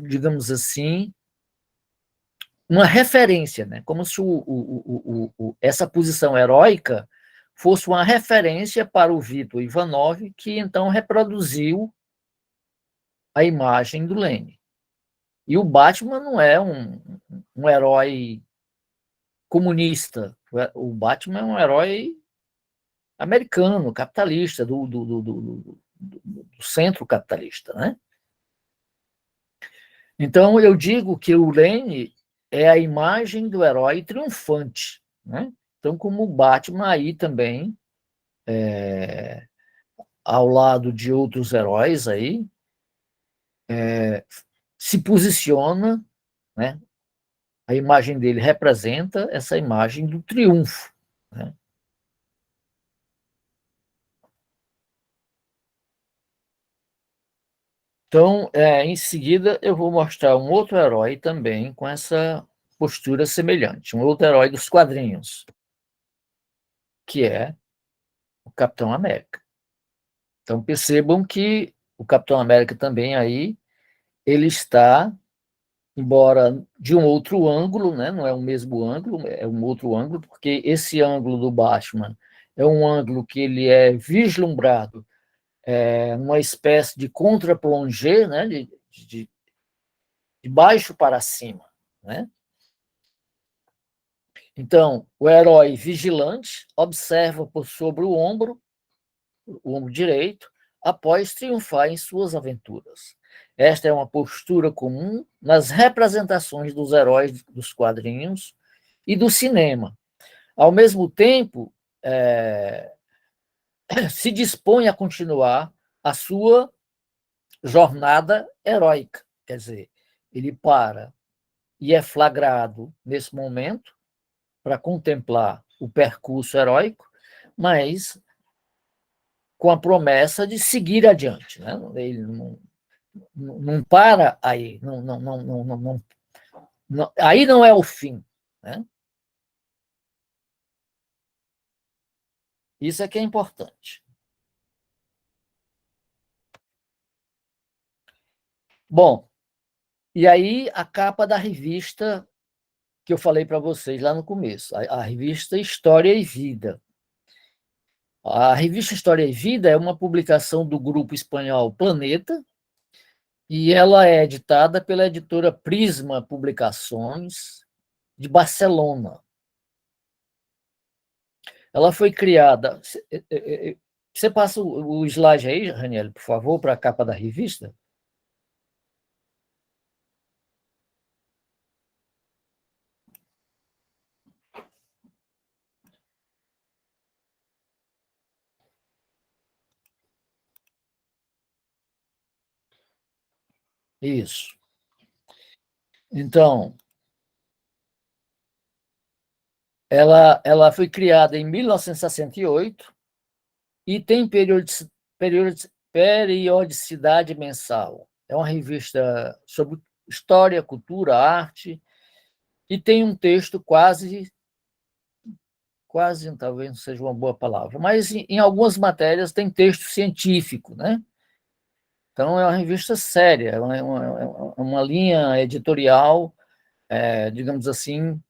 digamos assim, uma referência, né? Como se essa posição heróica fosse uma referência para o Vitor Ivanov, que então reproduziu a imagem do Lenin. E o Batman não é um herói comunista, o Batman é um herói americano, capitalista, do centro capitalista, né? Então, eu digo que o Lenin é a imagem do herói triunfante, né? Então, como o Batman aí também, ao lado de outros heróis aí, se posiciona, né? A imagem dele representa essa imagem do triunfo, né? Então, em seguida, eu vou mostrar um outro herói também com essa postura semelhante, um outro herói dos quadrinhos, que é o Capitão América. Então, percebam que o Capitão América também aí, ele está, embora de um outro ângulo, né? Não é o mesmo ângulo, é um outro ângulo, porque esse ângulo do Batman é um ângulo que ele é vislumbrado numa espécie de contra-plongé, né? De baixo para cima, né? Então, o herói vigilante observa por sobre o ombro direito, após triunfar em suas aventuras. Esta é uma postura comum nas representações dos heróis dos quadrinhos e do cinema. Ao mesmo tempo, se dispõe a continuar a sua jornada heróica, quer dizer, ele para e é flagrado nesse momento para contemplar o percurso heróico, mas com a promessa de seguir adiante, né? Ele não para aí, aí não é o fim, né? Isso é que é importante. Bom, e aí a capa da revista que eu falei para vocês lá no começo, a revista História e Vida. A revista História e Vida é uma publicação do grupo espanhol Planeta, e ela é editada pela editora Prisma Publicações, de Barcelona. Ela foi criada. Você passa o slide aí, Raniel, por favor, para a capa da revista? Isso. Então, ela foi criada em 1968 e tem periodicidade mensal. É uma revista sobre história, cultura, arte, e tem um texto quase, talvez não seja uma boa palavra, mas em algumas matérias tem texto científico, né? Então é uma revista séria, é uma linha editorial, digamos assim,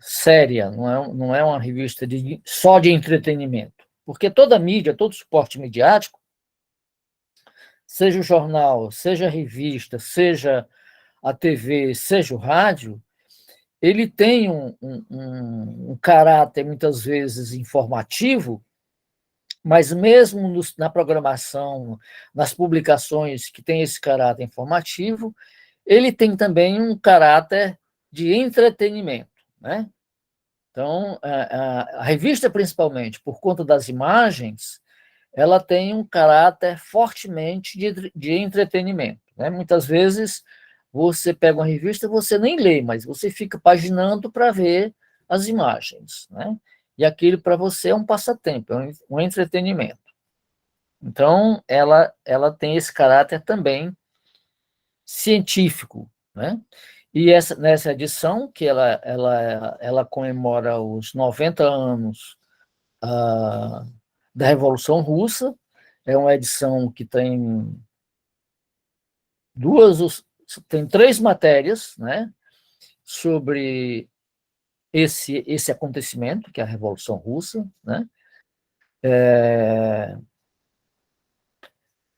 séria, não é uma revista só de entretenimento, porque toda mídia, todo suporte midiático, seja o jornal, seja a revista, seja a TV, seja o rádio, ele tem um caráter, muitas vezes, informativo, mas mesmo na programação, nas publicações que tem esse caráter informativo, ele tem também um caráter de entretenimento, né? Então, a revista, principalmente, por conta das imagens, ela tem um caráter fortemente de entretenimento, né? Muitas vezes, você pega uma revista, você nem lê, mas você fica paginando para ver as imagens, né? E aquilo para você é um passatempo, é um entretenimento. Então, ela tem esse caráter também científico, né? E nessa edição, que ela comemora os 90 anos da Revolução Russa, é uma edição que tem 3 matérias, né, sobre esse acontecimento, que é a Revolução Russa, né?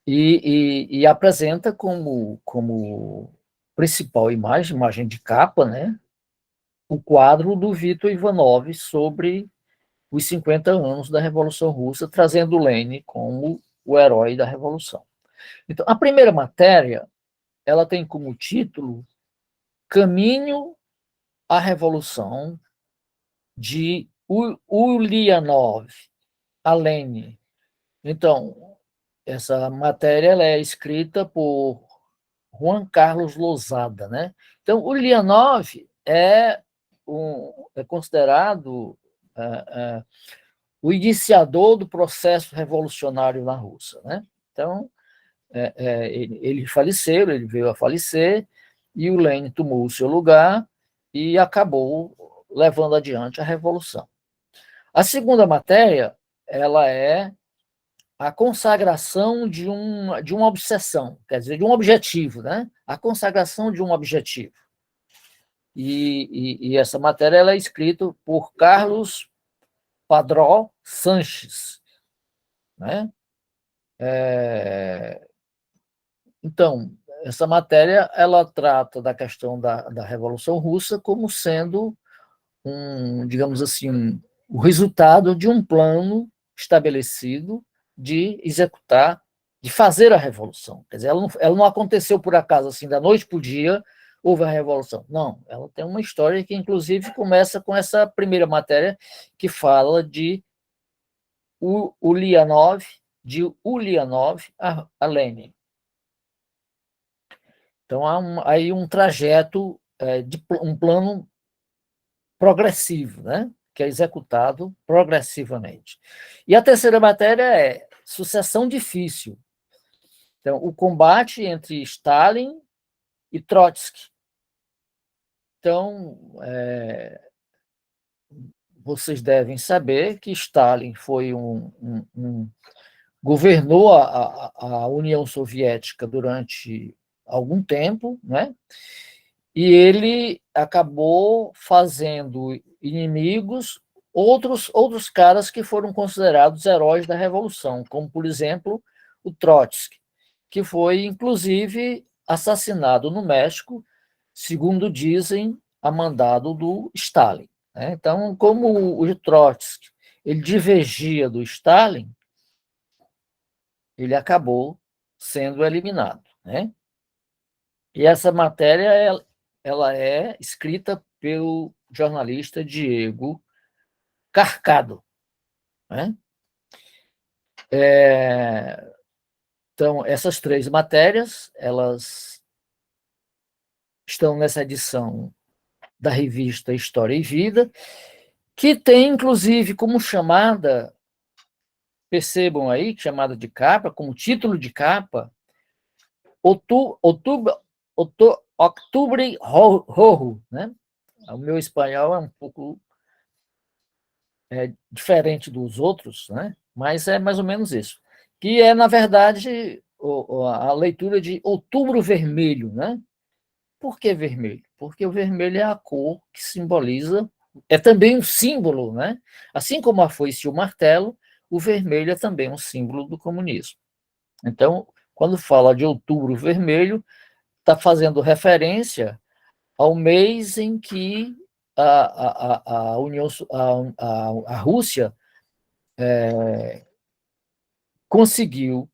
E apresenta como principal imagem de capa, né, o quadro do Vitor Ivanov sobre os 50 anos da Revolução Russa, trazendo Lenin como o herói da Revolução. Então, a primeira matéria, ela tem como título Caminho à Revolução, de Ulyanov a Lenin. Então, essa matéria ela é escrita por Juan Carlos Losada, né? Então, Ulyanov é considerado o iniciador do processo revolucionário na Rússia, né? Então, ele faleceu, ele veio a falecer, e o Lenin tomou o seu lugar e acabou levando adiante a revolução. A segunda matéria, ela é a consagração de uma obsessão, quer dizer, de um objetivo, né? A consagração de um objetivo. E essa matéria ela é escrita por Carlos Padró Sanches, né? Então, essa matéria ela trata da questão da Revolução Russa como sendo digamos assim, o resultado de um plano estabelecido de executar, de fazer a revolução. Quer dizer, ela não aconteceu por acaso, assim, da noite para o dia, houve a revolução. Não, ela tem uma história que, inclusive, começa com essa primeira matéria que fala de Ulyanov de Ulyanov a Lenin. Então, há aí um trajeto, um plano progressivo, né? Que é executado progressivamente. E a terceira matéria é sucessão difícil. Então, o combate entre Stalin e Trotsky. Então, vocês devem saber que Stalin foi governou a União Soviética durante algum tempo, né? E ele acabou fazendo inimigos outros caras que foram considerados heróis da Revolução, como, por exemplo, o Trotsky, que foi, inclusive, assassinado no México, segundo dizem, a mandado do Stalin, né? Então, como o Trotsky ele divergia do Stalin, ele acabou sendo eliminado, né? E essa matéria ela é escrita pelo jornalista Diego Carcado, né? Então, essas três matérias, elas estão nessa edição da revista História e Vida, que tem, inclusive, como chamada, percebam aí, chamada de capa, como título de capa, Octubre Rojo, né? O meu espanhol é um pouco diferente dos outros, né? Mas é mais ou menos isso. Que é, na verdade, a leitura de Outubro Vermelho, né? Por que vermelho? Porque o vermelho é a cor que simboliza, é também um símbolo, né? Assim como a foice e o martelo, o vermelho é também um símbolo do comunismo. Então, quando fala de Outubro Vermelho, está fazendo referência ao mês em que a União, a Rússia conseguiu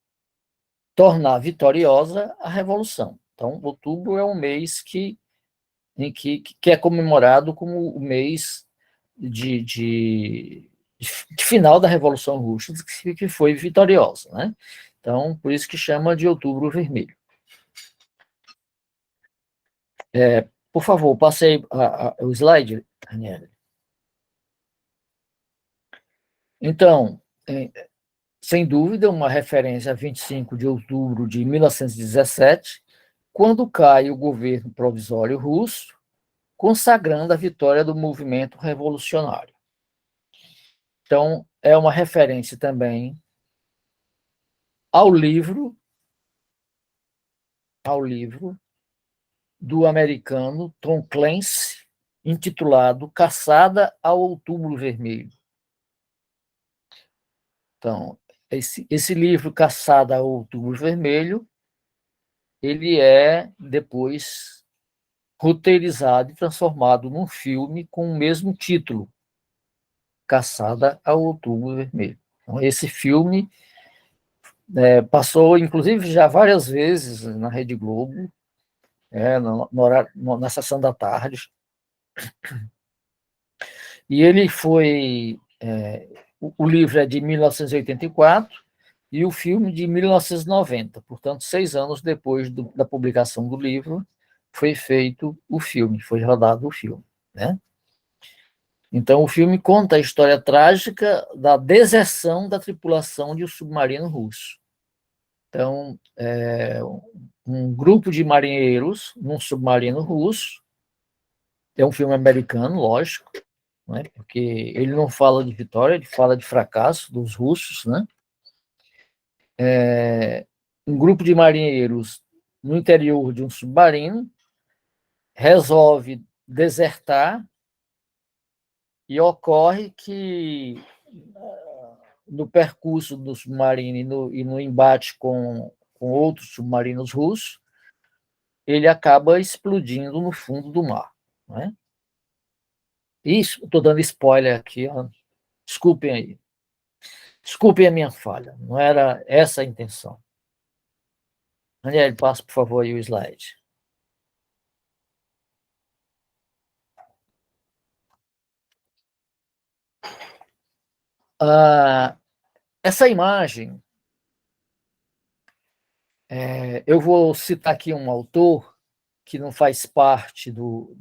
tornar vitoriosa a Revolução. Então, outubro é um mês que é comemorado como o mês de final da Revolução Russa, que foi vitoriosa, né? Então, por isso que chama de Outubro Vermelho. Por favor, passei o slide, Daniela. Então, sem dúvida, uma referência a 25 de outubro de 1917, quando cai o governo provisório russo, consagrando a vitória do movimento revolucionário. Então, é uma referência também ao livro do americano Tom Clancy, intitulado Caçada ao Outubro Vermelho. Então, esse livro, Caçada ao Outubro Vermelho, ele é depois roteirizado e transformado num filme com o mesmo título, Caçada ao Outubro Vermelho. Então, esse filme passou, inclusive, já várias vezes na Rede Globo, na sessão da tarde, e ele foi... o livro é de 1984 e o filme de 1990, portanto, 6 anos depois da publicação do livro, foi feito o filme, foi rodado o filme, né? Então, o filme conta a história trágica da deserção da tripulação de um submarino russo. Então, um grupo de marinheiros num submarino russo, é um filme americano, lógico, né? Porque ele não fala de vitória, ele fala de fracasso dos russos, né? Um grupo de marinheiros no interior de um submarino resolve desertar e ocorre que no percurso do submarino e no embate com outros submarinos russos, ele acaba explodindo no fundo do mar, né? Isso, estou dando spoiler aqui, ó. Desculpem aí. Desculpem a minha falha, não era essa a intenção. Daniel, passa, por favor, aí o slide. Essa imagem Eu vou citar aqui um autor que não faz parte do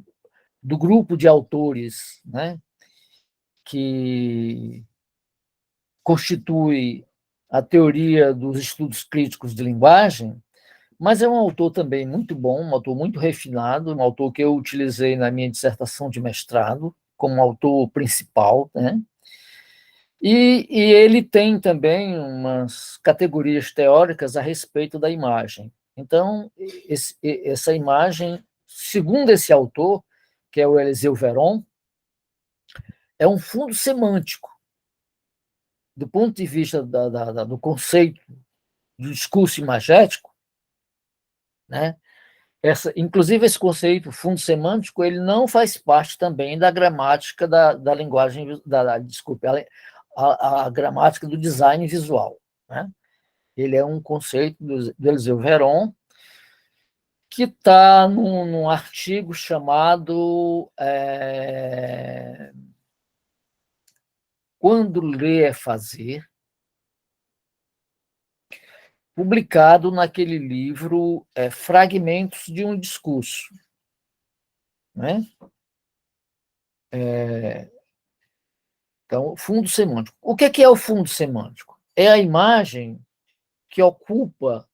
grupo de autores, né, que constitui a teoria dos estudos críticos de linguagem, mas é um autor também muito bom, um autor muito refinado, um autor que eu utilizei na minha dissertação de mestrado como autor principal, né? E ele tem também umas categorias teóricas a respeito da imagem. Então, essa imagem, segundo esse autor, que é o Eliseu Veron, é um fundo semântico, do ponto de vista do conceito do discurso imagético, né? Inclusive, esse conceito fundo semântico ele não faz parte também da gramática da linguagem, desculpe, a gramática do design visual, né? Ele é um conceito do Eliseu Veron, que está num artigo chamado Quando Ler é Fazer, publicado naquele livro Fragmentos de um Discurso, né? Então, fundo semântico. O que é o fundo semântico? É a imagem que ocupa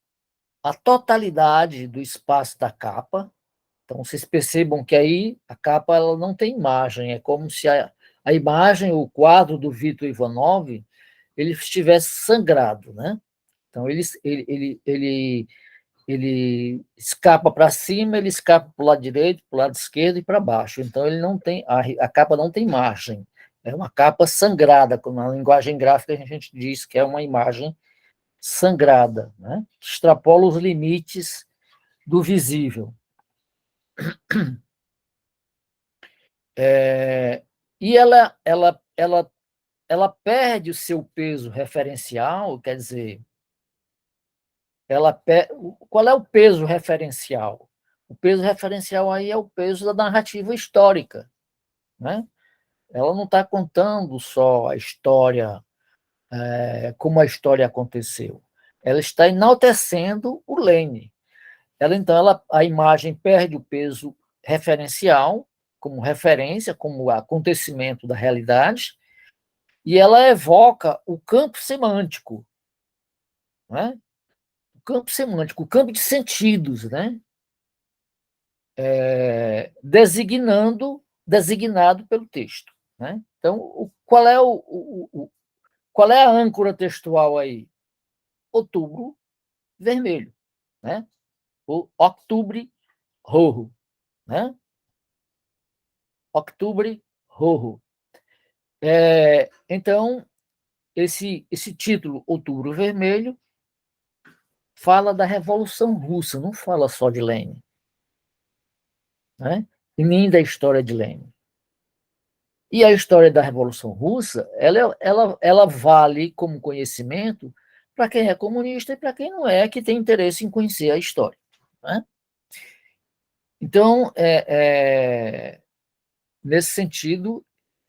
a totalidade do espaço da capa. Então, vocês percebam que aí a capa ela não tem imagem, é como se a imagem, o quadro do Victor Ivanov, ele estivesse sangrado, né? Então, ele escapa para cima, ele escapa para o lado direito, para o lado esquerdo e para baixo. Então, ele não tem a capa não tem margem. É uma capa sangrada, como na linguagem gráfica a gente diz que é uma imagem sangrada, né? Que extrapola os limites do visível. E ela perde o seu peso referencial, quer dizer, qual é o peso referencial? O peso referencial aí é o peso da narrativa histórica, né? Ela não está contando só a história, como a história aconteceu. Ela está enaltecendo o Lênin. A imagem perde o peso referencial, como referência, como acontecimento da realidade, e ela evoca o campo semântico, né? O campo semântico, o campo de sentidos, né? Designado pelo texto, né? Então, qual é a âncora textual aí? Outubro vermelho, né? O Octubre rojo, né? Octubre rojo. Então, esse título, Outubro Vermelho, fala da Revolução Russa, não fala só de Lenin, né? E nem da história de Lenin. E a história da Revolução Russa, ela vale como conhecimento para quem é comunista e para quem não é, que tem interesse em conhecer a história, né? Então, nesse sentido,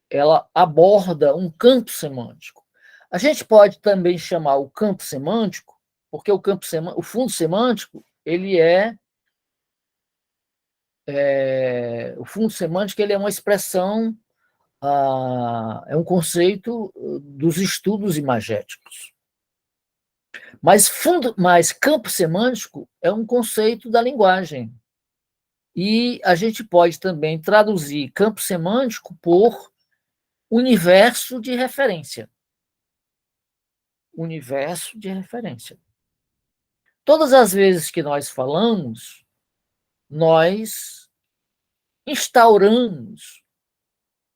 ela aborda um campo semântico. A gente pode também chamar o campo semântico, porque o fundo semântico, o fundo semântico ele é uma expressão, é um conceito dos estudos imagéticos. Mas campo semântico é um conceito da linguagem. E a gente pode também traduzir campo semântico por universo de referência. Universo de referência. Todas as vezes que nós falamos, nós instauramos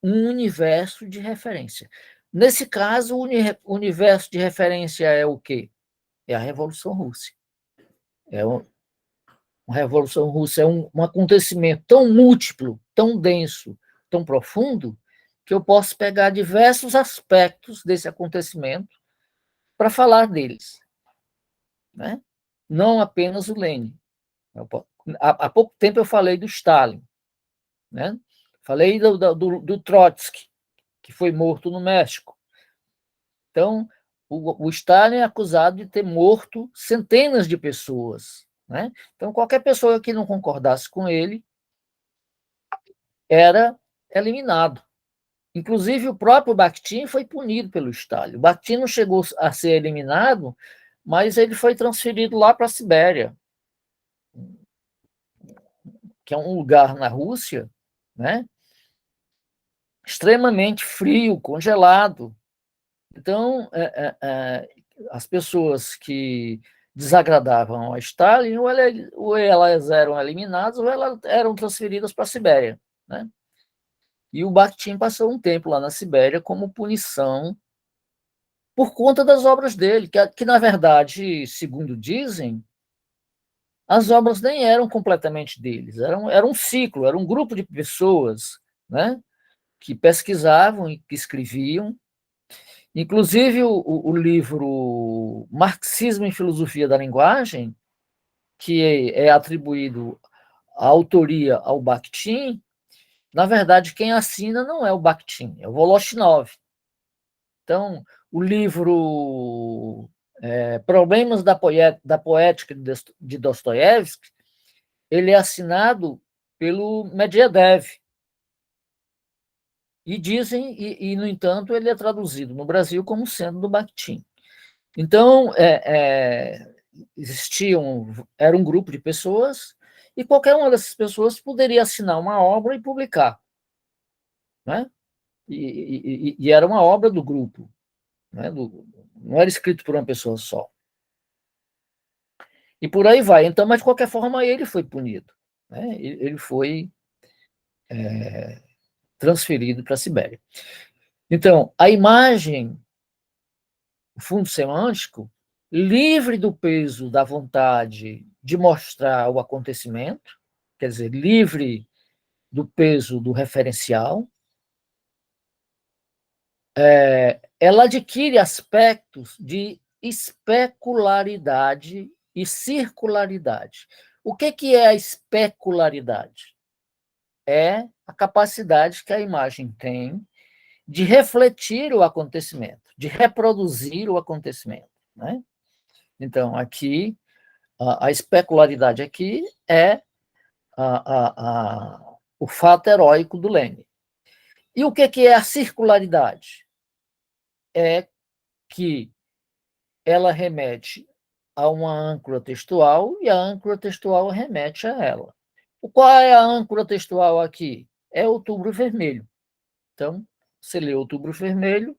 um universo de referência. Nesse caso, o universo de referência é o quê? É a Revolução Russa. A Revolução Russa é um acontecimento tão múltiplo, tão denso, tão profundo, que eu posso pegar diversos aspectos desse acontecimento para falar deles, né? Não apenas o Lenin. Há pouco tempo eu falei do Stalin, né? Falei do Trotsky, que foi morto no México. Então, o Stalin é acusado de ter morto centenas de pessoas, né? Então, qualquer pessoa que não concordasse com ele era eliminado. Inclusive, o próprio Bakhtin foi punido pelo Stalin. O Bakhtin não chegou a ser eliminado, mas ele foi transferido lá para a Sibéria, que é um lugar na Rússia, né, extremamente frio, congelado. Então, as pessoas que desagradavam a Stalin, ou elas eram eliminadas, ou elas eram transferidas para a Sibéria, né? E o Bakhtin passou um tempo lá na Sibéria como punição por conta das obras dele, que na verdade, segundo dizem, as obras nem eram completamente deles, era um ciclo, era um grupo de pessoas, né, que pesquisavam e que escreviam. Inclusive, o livro Marxismo e Filosofia da Linguagem, que é atribuído a autoria ao Bakhtin, na verdade, quem assina não é o Bakhtin, é o Voloshinov. Então, o livro Problemas da Poética de Dostoiévski, ele é assinado pelo Medvedev. E dizem, no entanto, ele é traduzido no Brasil como sendo do Bakhtin. Então, era um grupo de pessoas, e qualquer uma dessas pessoas poderia assinar uma obra e publicar, né? E era uma obra do grupo, né? Não era escrito por uma pessoa só. E por aí vai. Então, mas de qualquer forma, ele foi punido, né? Ele foi transferido para a Sibéria. Então, a imagem, o fundo semântico, livre do peso da vontade de mostrar o acontecimento, quer dizer, livre do peso do referencial, ela adquire aspectos de especularidade e circularidade. O que é a especularidade? É a capacidade que a imagem tem de refletir o acontecimento, de reproduzir o acontecimento, né? Então, aqui, a especularidade aqui é o fato heróico do Lênin. E o que é a circularidade? É que ela remete a uma âncora textual e a âncora textual remete a ela. Qual é a âncora textual aqui? É Outubro Vermelho. Então, você lê Outubro Vermelho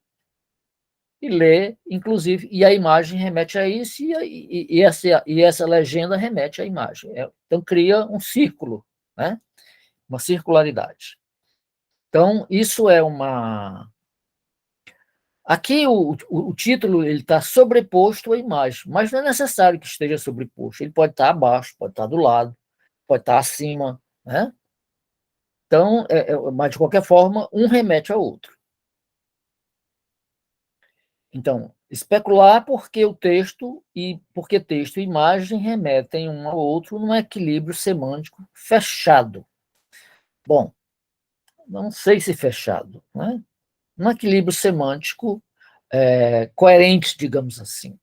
e lê, inclusive, e a imagem remete a isso, e essa legenda remete à imagem. Então, cria um círculo, né? Uma circularidade. Então, isso é uma. Aqui o título está sobreposto à imagem, mas não é necessário que esteja sobreposto. Ele pode estar abaixo, pode estar do lado, pode estar acima, né? Então, mas de qualquer forma, um remete ao outro. Então, especular porque texto e imagem remetem um ao outro num equilíbrio semântico fechado. Bom, não sei se fechado, né? Um equilíbrio semântico coerente, digamos assim.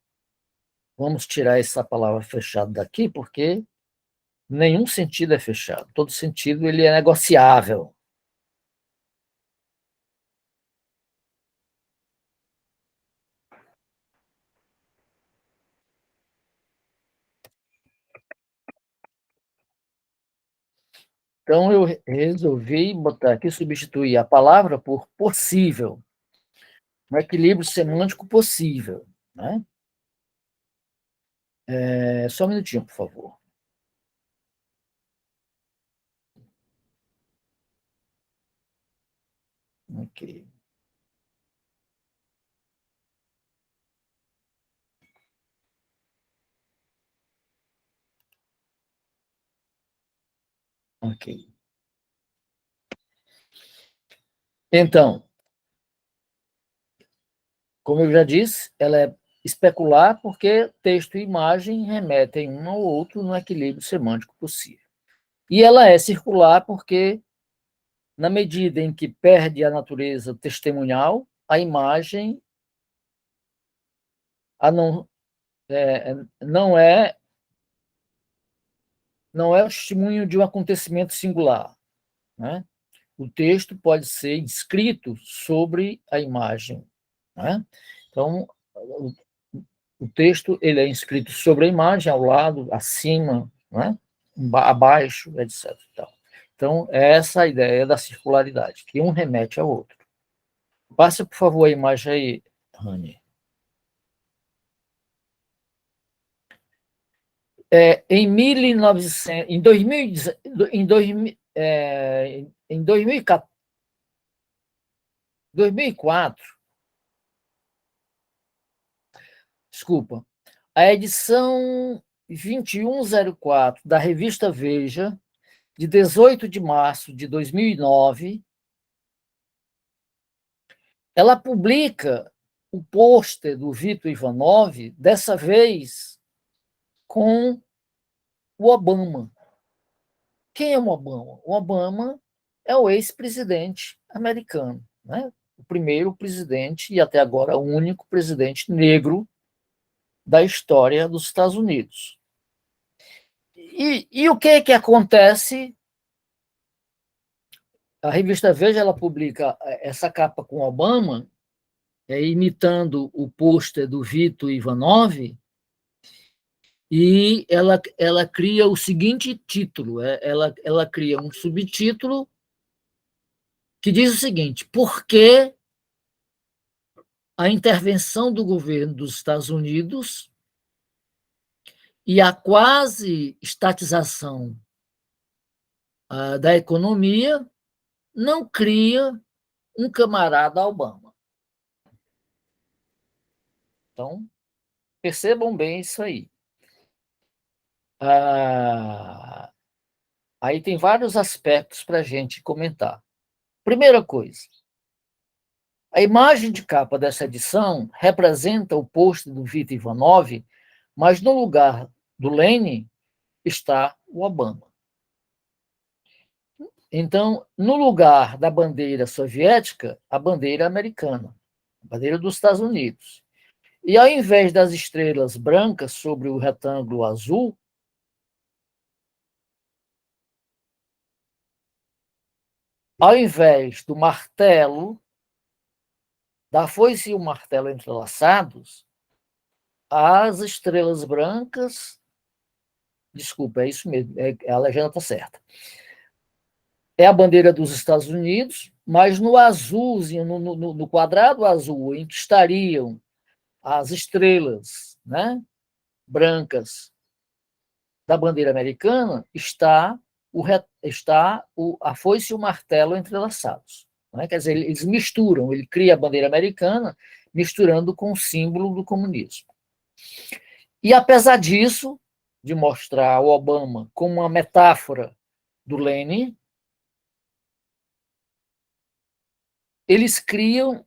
Vamos tirar essa palavra fechado daqui, porque nenhum sentido é fechado. Todo sentido ele é negociável. Então, eu resolvi botar aqui, substituir a palavra por possível. Um equilíbrio semântico possível, né? Só um minutinho, por favor. Ok. Ok. Então, como eu já disse, ela é especular porque texto e imagem remetem um ao outro no equilíbrio semântico possível. E ela é circular porque, na medida em que perde a natureza testemunhal, a imagem a não, não é o testemunho de um acontecimento singular, né? O texto pode ser escrito sobre a imagem, né? Então, o texto ele é escrito sobre a imagem, ao lado, acima, né? Abaixo, etc. Então, é essa a ideia da circularidade, que um remete ao outro. Passe, por favor, a imagem aí, Rani. Em 1900, em 2000, em 2004, desculpa, a edição 2104 da revista Veja, de 18 de março de 2009, ela publica o pôster do Vitor Ivanov, dessa vez com o Obama. Quem é o Obama? O Obama é o ex-presidente americano, né? O primeiro presidente e até agora o único presidente negro da história dos Estados Unidos. E o que acontece? A revista Veja ela publica essa capa com Obama, imitando o pôster do Vitor Ivanov, e ela cria o seguinte título, ela cria um subtítulo que diz o seguinte: por que a intervenção do governo dos Estados Unidos e a quase estatização da economia não cria um camarada Obama. Então, percebam bem isso aí. Aí tem vários aspectos para a gente comentar. Primeira coisa, a imagem de capa dessa edição representa o pôster do Vitor Ivanov, mas no lugar do Lenin está o Obama. Então, no lugar da bandeira soviética, a bandeira americana, a bandeira dos Estados Unidos. E ao invés das estrelas brancas sobre o retângulo azul, ao invés do martelo, da foice e o martelo entrelaçados, as estrelas brancas, desculpa, é isso mesmo, a legenda está certa. É a bandeira dos Estados Unidos, mas no azulzinho, no quadrado azul, em que estariam as estrelas, né, brancas da bandeira americana, está a foice e o martelo entrelaçados. Né? Quer dizer, eles misturam, ele cria a bandeira americana misturando com o símbolo do comunismo. E apesar disso, de mostrar o Obama como uma metáfora do Lenin, eles criam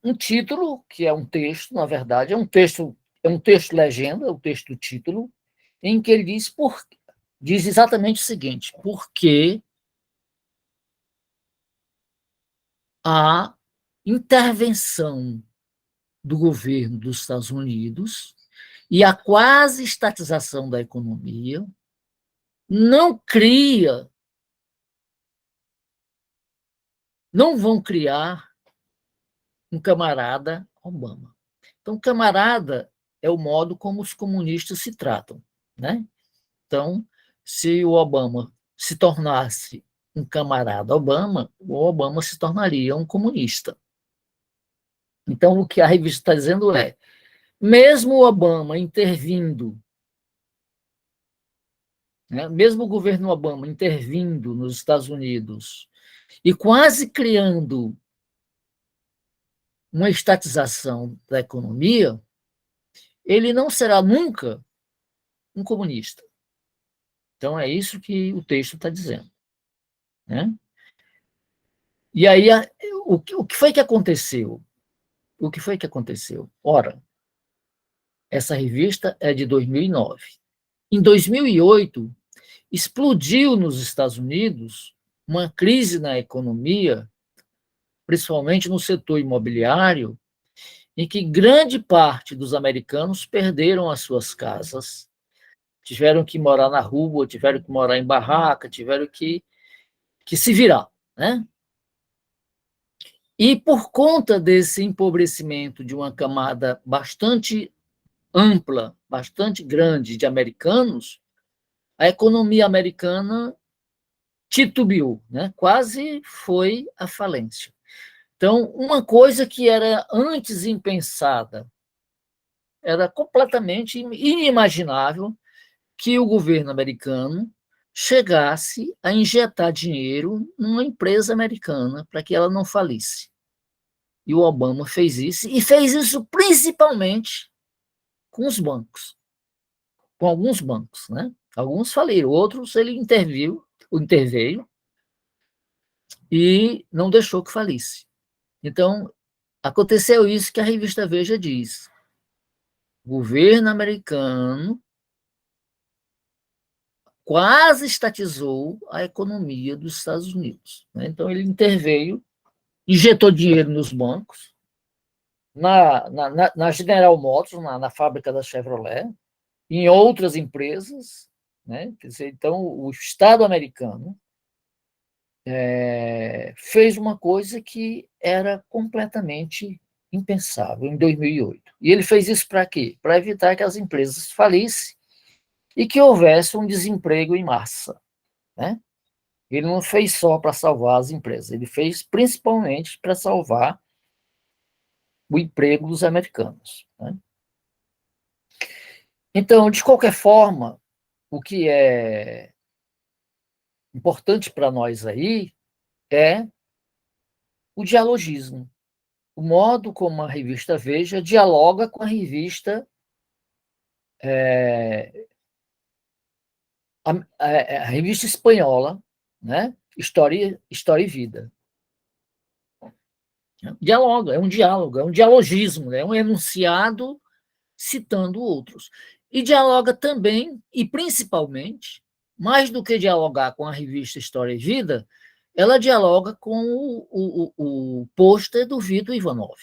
um título, que é um texto, na verdade, é um texto legenda, o texto título, em que ele diz exatamente o seguinte: porque a intervenção do governo dos Estados Unidos e a quase estatização da economia não vão criar um camarada Obama. Então, camarada é o modo como os comunistas se tratam, né? Então, se o Obama se tornasse um camarada Obama, o Obama se tornaria um comunista. Então, o que a revista está dizendo é, mesmo o Obama intervindo, né, mesmo o governo Obama intervindo nos Estados Unidos e quase criando uma estatização da economia, ele não será nunca um comunista. Então, é isso que o texto está dizendo. Né? E aí, o que foi que aconteceu? O que foi que aconteceu? Ora, essa revista é de 2009. Em 2008, explodiu nos Estados Unidos uma crise na economia, principalmente no setor imobiliário, em que grande parte dos americanos perderam as suas casas, tiveram que morar na rua, tiveram que morar em barraca, tiveram que se virar, né? E por conta desse empobrecimento de uma camada bastante ampla, bastante grande de americanos, a economia americana titubeou, né? Quase foi à falência. Então, uma coisa que era antes impensada, era completamente inimaginável que o governo americano chegasse a injetar dinheiro numa empresa americana para que ela não falisse. E o Obama fez isso, e fez isso principalmente com os bancos, com alguns bancos, né? Alguns faliram, outros ele interveio e não deixou que falisse. Então, aconteceu isso que a revista Veja diz. O governo americano quase estatizou a economia dos Estados Unidos, né? Então, ele interveio, injetou dinheiro nos bancos, na General Motors, na fábrica da Chevrolet, em outras empresas, né? Quer dizer, então, o Estado americano fez uma coisa que era completamente impensável em 2008. E ele fez isso para quê? Para evitar que as empresas falissem e que houvesse um desemprego em massa, né? Ele não fez só para salvar as empresas, ele fez principalmente para salvar o emprego dos americanos, né? Então, de qualquer forma, o que é importante para nós aí é o dialogismo, o modo como a revista Veja dialoga com a revista a revista espanhola, né? História e Vida. Dialoga, é um dialogismo, né? É um enunciado citando outros. E dialoga também, e principalmente, mais do que dialogar com a revista História e Vida, ela dialoga com o pôster do Vitor Ivanov,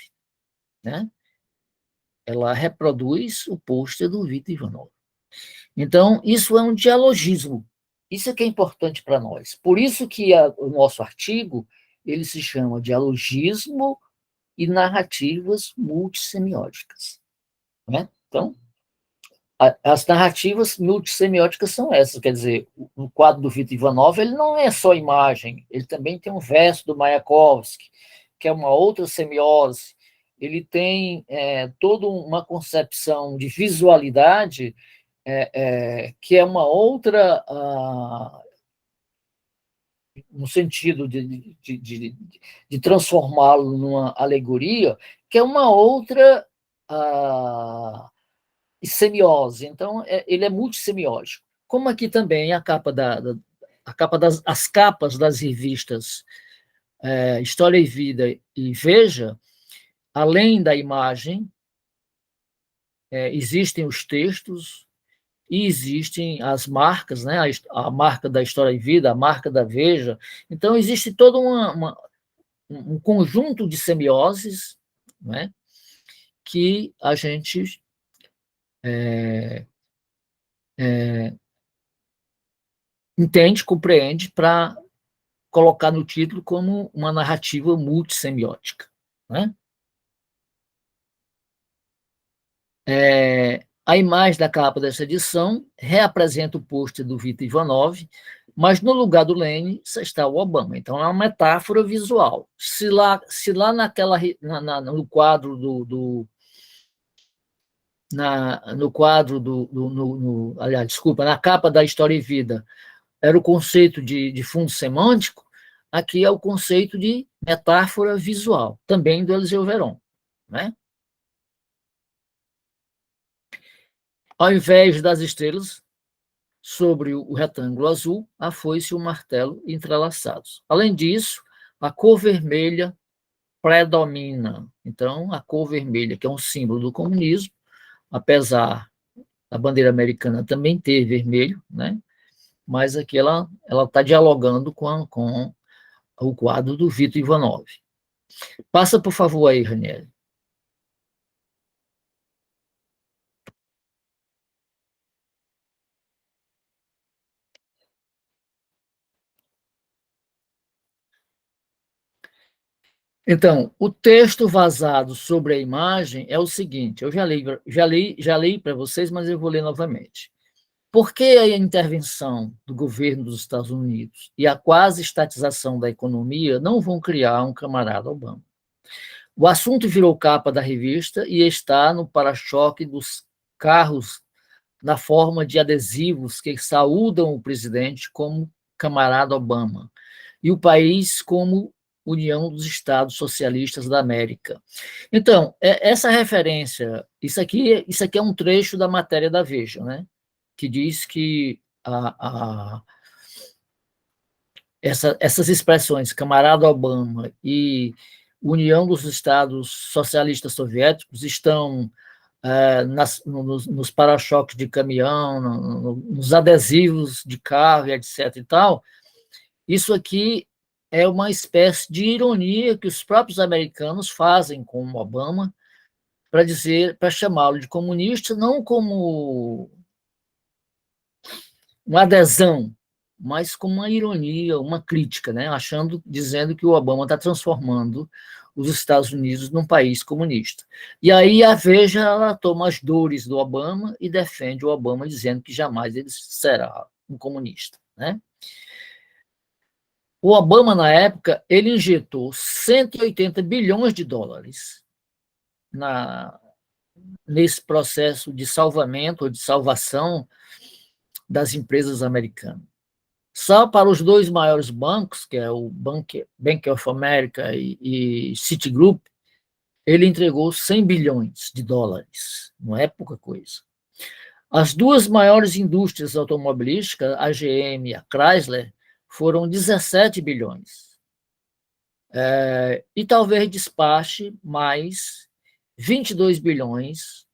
né? Ela reproduz o pôster do Vitor Ivanov. Então, isso é um dialogismo. Isso é que é importante para nós. Por isso que o nosso artigo ele se chama Dialogismo e Narrativas Multissemióticas, né? Então, as narrativas multissemióticas são essas, quer dizer, o quadro do Vitor Ivanov ele não é só imagem, ele também tem um verso do Mayakovsky, que é uma outra semiose, ele tem toda uma concepção de visualidade que é uma outra, no sentido de transformá-lo numa alegoria, que é uma outra semiose. Então, ele é multissemiótico. Como aqui também as capas das revistas História e Vida e Veja, além da imagem, existem os textos, e existem as marcas, né? A marca da História e Vida, a marca da Veja. Então, existe todo um conjunto de semioses, né? Que a gente entende, compreende para colocar no título como uma narrativa multissemiótica, né? A imagem da capa dessa edição reapresenta o pôster do Vitor Ivanov, mas no lugar do Lenin está o Obama. Então, é uma metáfora visual. Se lá no quadro no quadro aliás, desculpa, na capa da História e Vida, era o conceito de fundo semântico, aqui é o conceito de metáfora visual, também do Eliseu Veron, né? Ao invés das estrelas, sobre o retângulo azul, a foice e o martelo entrelaçados. Além disso, a cor vermelha predomina. Então, a cor vermelha, que é um símbolo do comunismo, apesar da bandeira americana também ter vermelho, né? Mas aqui ela está dialogando com o quadro do Vitor Ivanov. Passa, por favor, aí, Ranieri. Então, o texto vazado sobre a imagem é o seguinte, eu já li para vocês, mas eu vou ler novamente. Por que a intervenção do governo dos Estados Unidos e a quase estatização da economia não vão criar um camarada Obama? O assunto virou capa da revista e está no para-choque dos carros na forma de adesivos que saúdam o presidente como camarada Obama e o país como União dos Estados Socialistas da América. Então, essa referência, isso aqui é um trecho da matéria da Veja, né? Que diz que essas expressões, camarada Obama e União dos Estados Socialistas Soviéticos, estão nos para-choques de caminhão, nos adesivos de carro, etc. e tal. Isso aqui é uma espécie de ironia que os próprios americanos fazem com o Obama para chamá-lo de comunista, não como uma adesão, mas com uma ironia, uma crítica, né? Dizendo que o Obama está transformando os Estados Unidos num país comunista. E aí a Veja ela toma as dores do Obama e defende o Obama, dizendo que jamais ele será um comunista, né? O Obama, na época, ele injetou 180 bilhões de dólares nesse processo de salvamento ou de salvação das empresas americanas. Só para os dois maiores bancos, que é o Bank of America e Citigroup, ele entregou 100 bilhões de dólares. Não é pouca coisa. As duas maiores indústrias automobilísticas, a GM e a Chrysler, foram 17 bilhões. E talvez despache mais 22 bilhões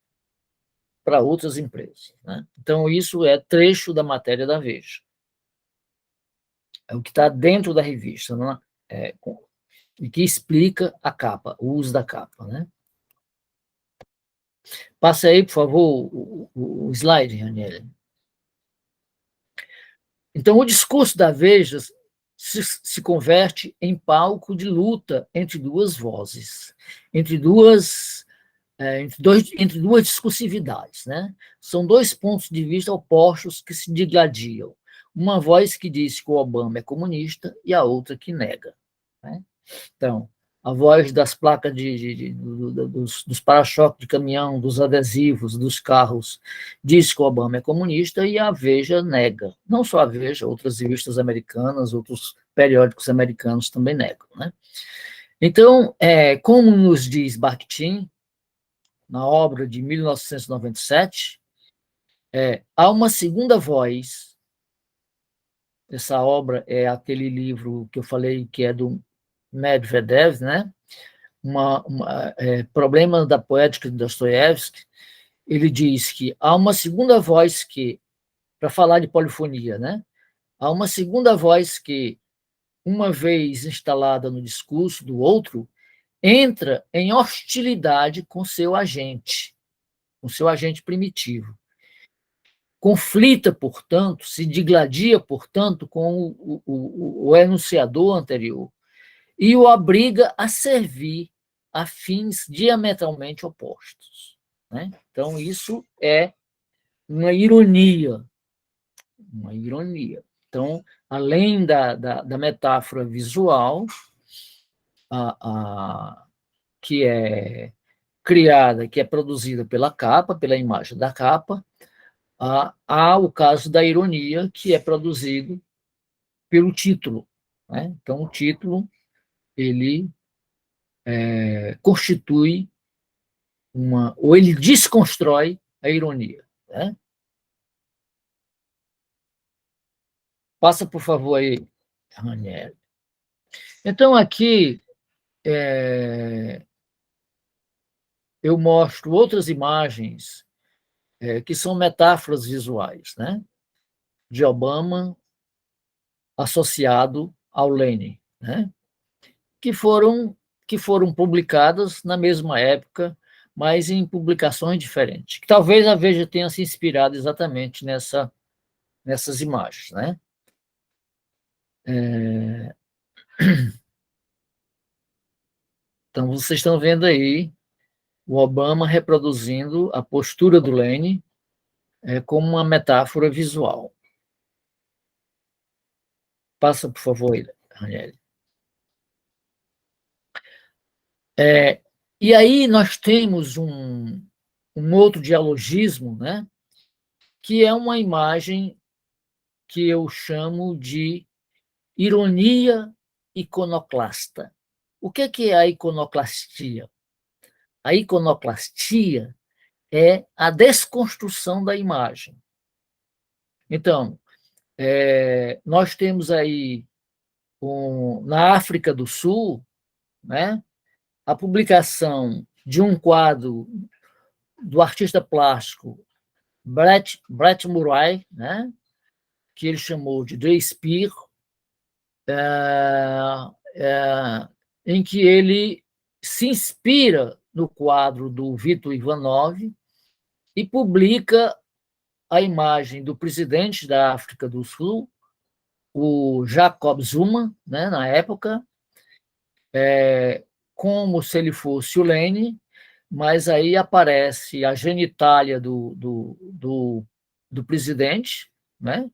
para outras empresas, né? Então, isso é trecho da matéria da Veja. É o que está dentro da revista, não é? E que explica a capa, o uso da capa, né? Passe aí, por favor, o slide, Ranieri. Então, o discurso da Veja se converte em palco de luta entre duas vozes, entre duas discursividades, né? São dois pontos de vista opostos que se digladiam. Uma voz que diz que o Obama é comunista e a outra que nega, né? Então, a voz das placas dos para-choques de caminhão, dos adesivos, dos carros, diz que o Obama é comunista e a Veja nega. Não só a Veja, outras revistas americanas, outros periódicos americanos também negam, né? Então, como nos diz Bakhtin, na obra de 1997, há uma segunda voz. Essa obra é aquele livro que eu falei que é do Medvedev, né? Problema da Poética de Dostoiévski. Ele diz que há uma segunda voz que, para falar de polifonia, né? Há uma segunda voz que, uma vez instalada no discurso do outro, entra em hostilidade com seu agente primitivo. Conflita, portanto, se digladia, portanto, com o enunciador anterior e o obriga a servir a fins diametralmente opostos, né? Então, isso é uma ironia, uma ironia. Então, além da metáfora visual, que é criada, que é produzida pela capa, pela imagem da capa, há o caso da ironia, que é produzido pelo título, né? Então, o título, ele constitui ou ele desconstrói a ironia, né? Passa, por favor, aí, Ranieri. Então, aqui, eu mostro outras imagens que são metáforas visuais, né? De Obama associado ao Lenin, né? que foram, que foram publicadas na mesma época, mas em publicações diferentes. Talvez a Veja tenha se inspirado exatamente nessas imagens, né? Então, vocês estão vendo aí o Obama reproduzindo a postura do Lenin como uma metáfora visual. Passa, por favor, Ranieri. E aí nós temos um outro dialogismo, né, que é uma imagem que eu chamo de ironia iconoclasta. O que é a iconoclastia? A iconoclastia é a desconstrução da imagem. Então, nós temos aí, na África do Sul, né, a publicação de um quadro do artista plástico Brett Murray, né, que ele chamou de The Spear, em que ele se inspira no quadro do Victor Ivanov e publica a imagem do presidente da África do Sul, o Jacob Zuma, né, na época, como se ele fosse o Lenin, mas aí aparece a genitália do presidente, né,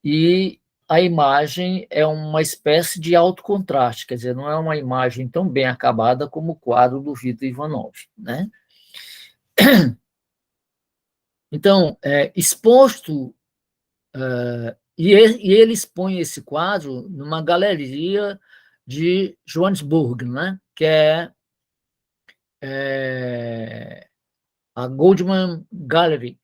e a imagem é uma espécie de alto contraste, quer dizer, não é uma imagem tão bem acabada como o quadro do Victor Ivanov, né? Então, exposto, e ele expõe esse quadro numa galeria de Johannesburg, né? Que é a Goldman Gallery,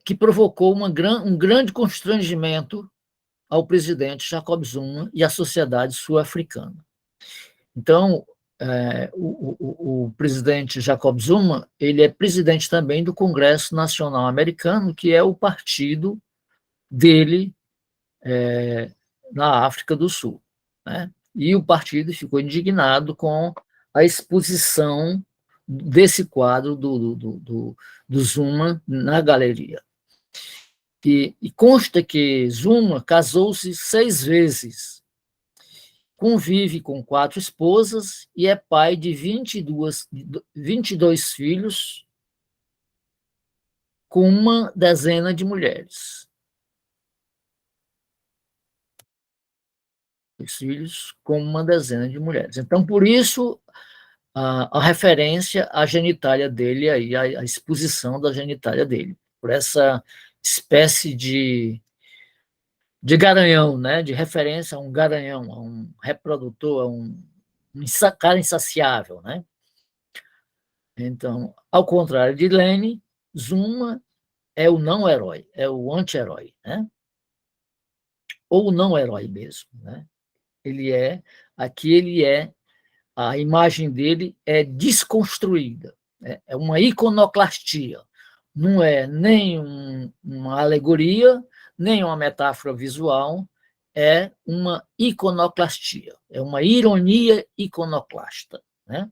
que provocou um grande constrangimento ao presidente Jacob Zuma e à sociedade sul-africana. Então, o presidente Jacob Zuma, ele é presidente também do Congresso Nacional Americano, que é o partido dele na África do Sul, né? E o partido ficou indignado com a exposição desse quadro do Zuma na galeria. E consta que Zuma casou-se 6 vezes, convive com 4 esposas e é pai de 22 filhos com uma dezena de mulheres. Os filhos com uma dezena de mulheres. Então, por isso, a referência à genitália dele, aí, a exposição da genitália dele, por essa espécie de garanhão, né? De referência a um garanhão, a um reprodutor, a um cara insaciável, né? Então, ao contrário de Lenin, Zuma é o não-herói, é o anti-herói, né? Ou o não-herói mesmo, né? Aqui ele a imagem dele é desconstruída, é uma iconoclastia, não é nem uma alegoria, nem uma metáfora visual, é uma iconoclastia, é uma ironia iconoclasta, né?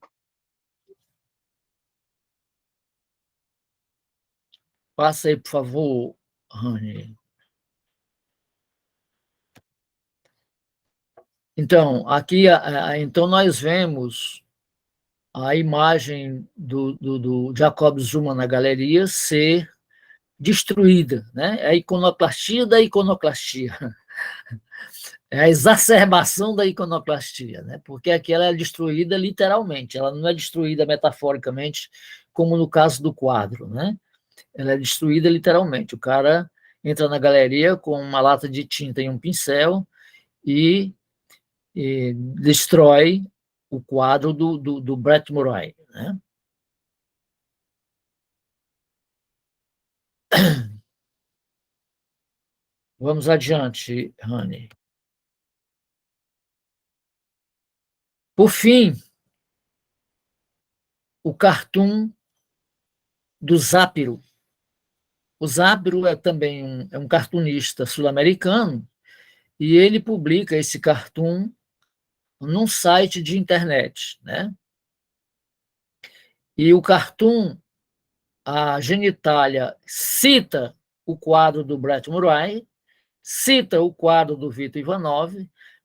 Passa aí, por favor, Rani. Então, aqui, então nós vemos a imagem do Jacob Zuma na galeria ser destruída, né? É a iconoclastia da iconoclastia. É a exacerbação da iconoclastia, né? Porque aqui ela é destruída literalmente, ela não é destruída metaforicamente, como no caso do quadro, né? Ela é destruída literalmente. O cara entra na galeria com uma lata de tinta e um pincel e destrói o quadro do Brett Murray, né? Vamos adiante, Rani. Por fim, o cartoon do Zápiro. O Zápiro é também um cartunista sul-americano e ele publica esse cartoon num site de internet, né? E o cartoon, a genitália cita o quadro do Brett Murray, cita o quadro do Victor Ivanov,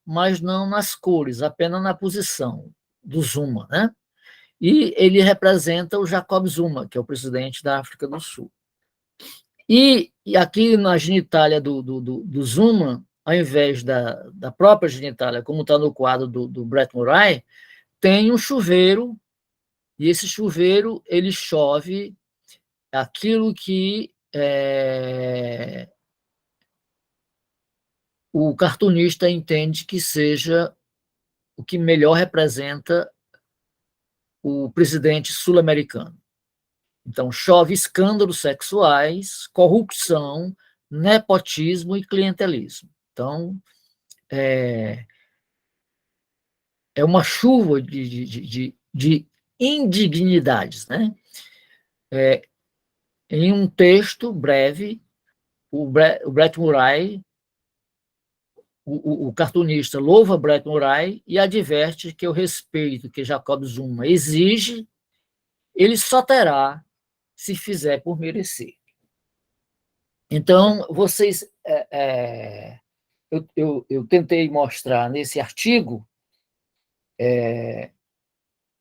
mas não nas cores, apenas na posição do Zuma, né? E ele representa o Jacob Zuma, que é o presidente da África do Sul. E aqui na genitália do Zuma, ao invés da própria genitália, como está no quadro do Brett Murray, tem um chuveiro, e esse chuveiro ele chove aquilo que o cartunista entende que seja o que melhor representa o presidente sul-americano. Então, chove escândalos sexuais, corrupção, nepotismo e clientelismo. Então, é uma chuva de indignidades. Né? Em um texto breve, o Brett Murray, o cartunista, louva Brett Murray e adverte que o respeito que Jacob Zuma exige, ele só terá se fizer por merecer. Então, vocês... eu tentei mostrar nesse artigo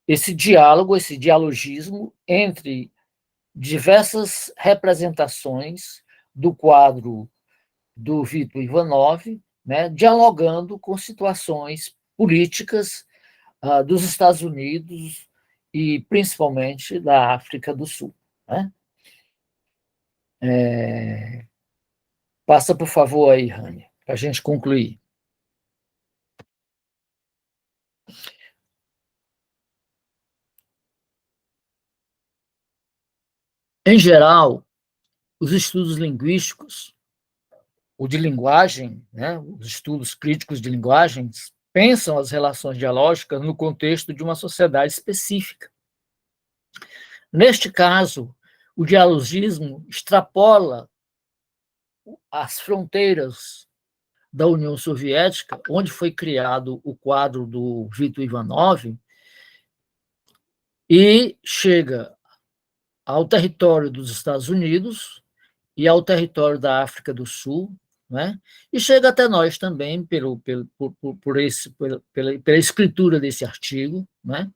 esse diálogo, esse dialogismo entre diversas representações do quadro do Vitor Ivanov, né, dialogando com situações políticas dos Estados Unidos e principalmente da África do Sul. Né? Passa, por favor, aí, Rani, para a gente concluir. Em geral, os estudos linguísticos, o de linguagem, né, os estudos críticos de linguagens, pensam as relações dialógicas no contexto de uma sociedade específica. Neste caso, o dialogismo extrapola as fronteiras da União Soviética, onde foi criado o quadro do Vitor Ivanov, e chega ao território dos Estados Unidos e ao território da África do Sul, né? E chega até nós também pela escritura desse artigo, né?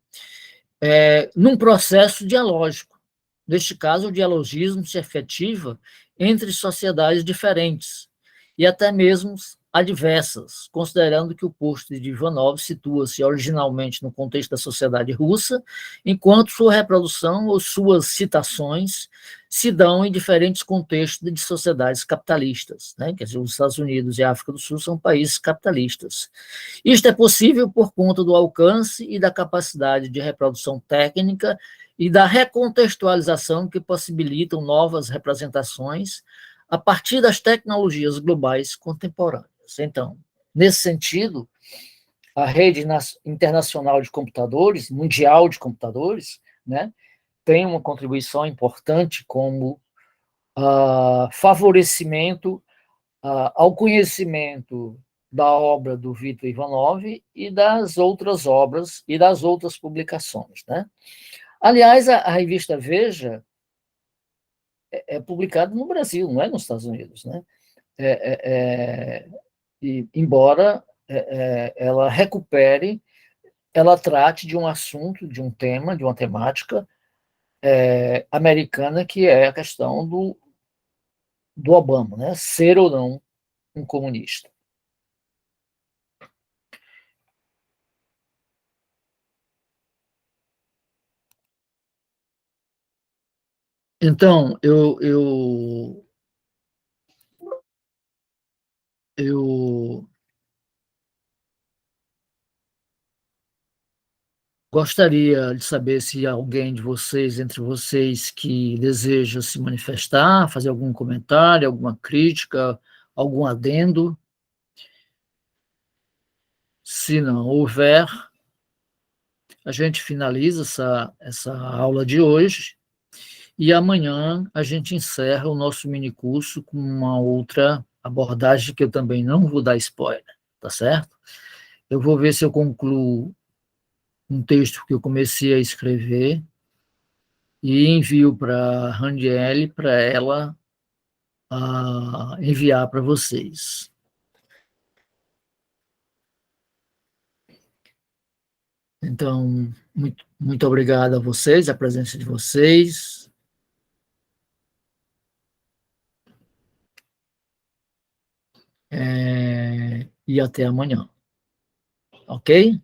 Num processo dialógico. Neste caso, o dialogismo se efetiva entre sociedades diferentes e até mesmo adversas, considerando que o posto de Ivanov situa-se originalmente no contexto da sociedade russa, enquanto sua reprodução ou suas citações se dão em diferentes contextos de sociedades capitalistas. Né? Quer dizer, os Estados Unidos e a África do Sul são países capitalistas. Isto é possível por conta do alcance e da capacidade de reprodução técnica e da recontextualização que possibilitam novas representações a partir das tecnologias globais contemporâneas. Então, nesse sentido, a rede internacional de computadores, mundial de computadores, né, tem uma contribuição importante como favorecimento ao conhecimento da obra do Vitor Ivanov e das outras obras e das outras publicações. Né? Aliás, a revista Veja é publicada no Brasil, não é nos Estados Unidos. Né? E, embora ela recupere, ela trate de um assunto, de um tema, de uma temática americana, que é a questão do Obama, né? Ser ou não um comunista. Então, eu gostaria de saber se alguém de vocês, entre vocês, que deseja se manifestar, fazer algum comentário, alguma crítica, algum adendo. Se não houver, a gente finaliza essa aula de hoje e amanhã a gente encerra o nosso minicurso com uma outra abordagem que eu também não vou dar spoiler, tá certo? Eu vou ver se eu concluo um texto que eu comecei a escrever e envio para a Randiele para ela enviar para vocês. Então, muito obrigado a vocês, a presença de vocês, e até amanhã, ok?